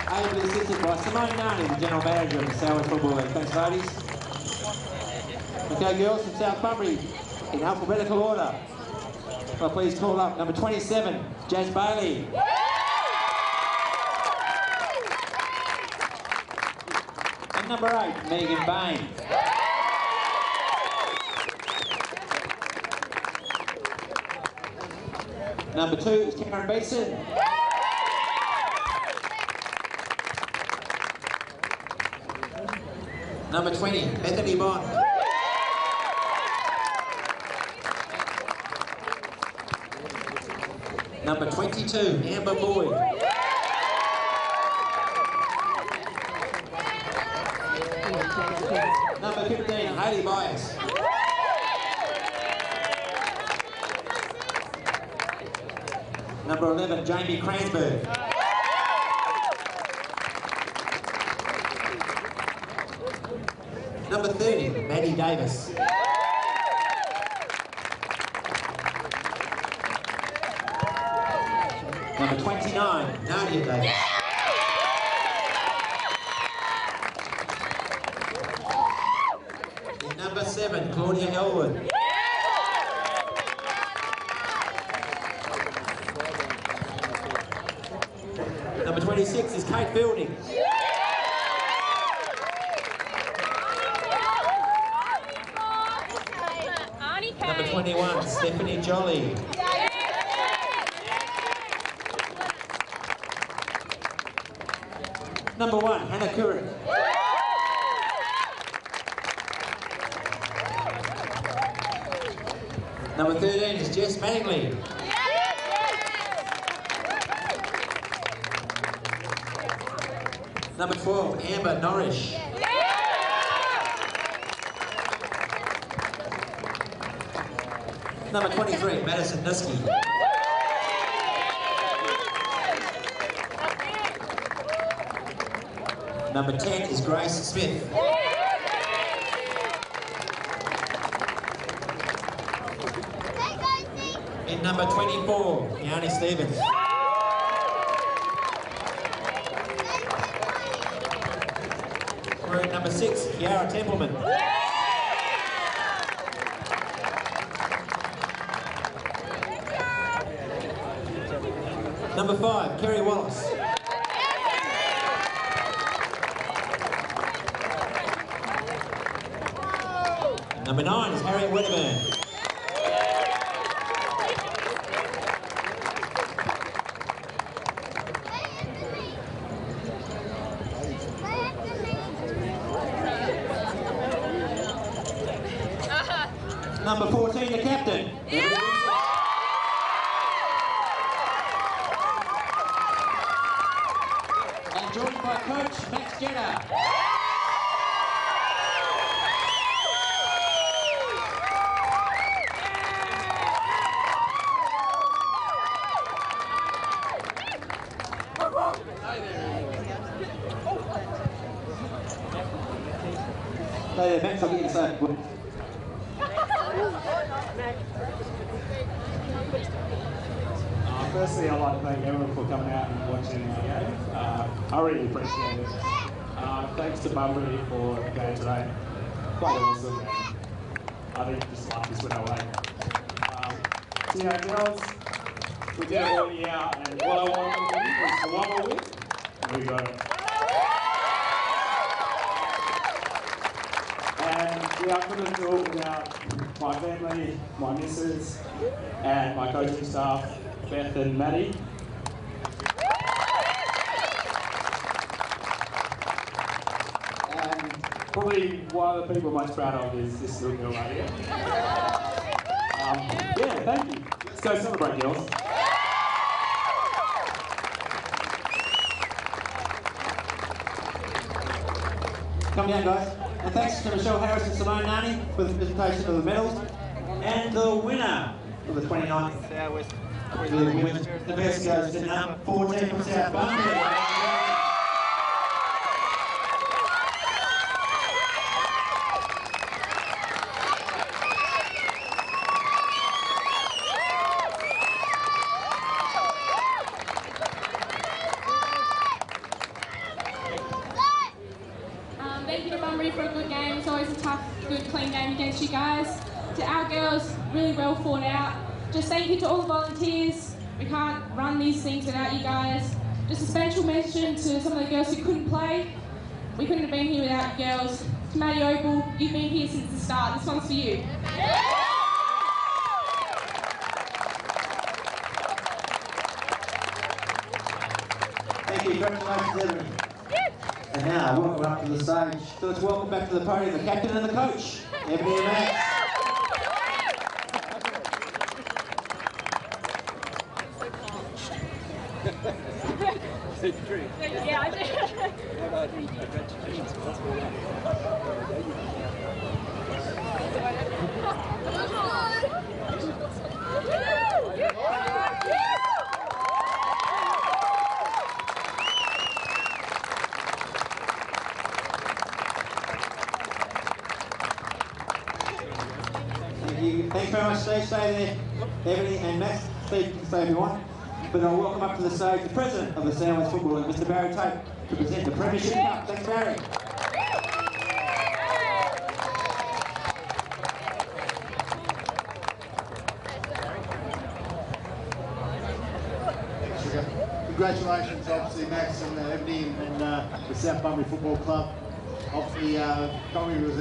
Ably assisted by Simone Nani, the General Manager of the Southwest Football League. Thanks, ladies. Okay, girls from South Bunbury, in alphabetical order. Well, please call up number 27, Jazz Bailey. And number 8, Megan Bain. Number 2 is Karen Beeson. Number 20, Bethany Bond. Number 22, Amber Boyd. Number 15, Hayley Bias. Number 11, Jamie Cransberg. Number 30, Maddie Davis. Number 29, Nadia Davis. And number 7, Claudia Elwood. Number 26 is Kate Fielding. Number 21, Stephanie Jolly. Number 1, Hannah Curran. Number 13 is Jess Mattingly. Number 12, Amber Norrish. Number 23, Madison Nusky. Number 10 is Grace Smith. In number 24, Yanni Stevens. We're at number 6, Kiara Templeman. Number 5, Kerry Wallace. Number 9 is Harriet Wedderburn. Number 14, the captain. And joined by coach Max Jenner. Hey there, Max, I'll get you started. Firstly, I'd like to thank everyone for coming out and watching our game. I really appreciate it. Thanks to Bunbury for the game today. Quite awesome. I think just like this went our way. So yeah, girls, we did it all year, and what I wanted to win was the one more win, and we got it. And yeah, I couldn't do it without my family, my missus, and my coaching staff, Beth and Maddie. And probably one of the people I'm most proud of is this little girl right here. Yeah, thank you. Let's go celebrate, girls. Come down, guys. And thanks to Michelle Harris and Simone Nani for the presentation of the medals. And the winner of the 29th the best goes to number 14 from South Bunbury. Thank you to Bunbury for a good game. It's always a tough, good, clean game against you guys. To our girls, really well fought out. Just thank you to all the volunteers. We can't run these things without you guys. Just a special mention to some of the girls who couldn't play. We couldn't have been here without you girls. To Maddie Opal, you've been here since the start. This one's for you. Thank you, congratulations everyone. And now, welcome up to the stage. So let's welcome back to the podium the captain and the coach, Ebony and Max. Yeah, I did. Thank you. Thanks very much, Steve. Stay there, Ebony and Max. Steve, you can stay if you want. But I'll welcome up to the stage the president of the Sandwich Football League, Mr. Barry Tate, to present the Premiership Cup. Thanks, Barry. congratulations, obviously, Max and Ebony and the South Bunbury Football Club. Obviously, Bunbury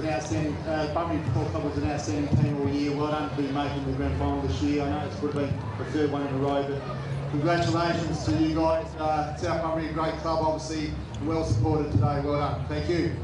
Football Club was an outstanding team all year. Well done for making the grand final this year. I know it's would have been the third one in a row, but congratulations to you guys. South Bunbury, a great club, obviously, and well supported today. Well done. Thank you.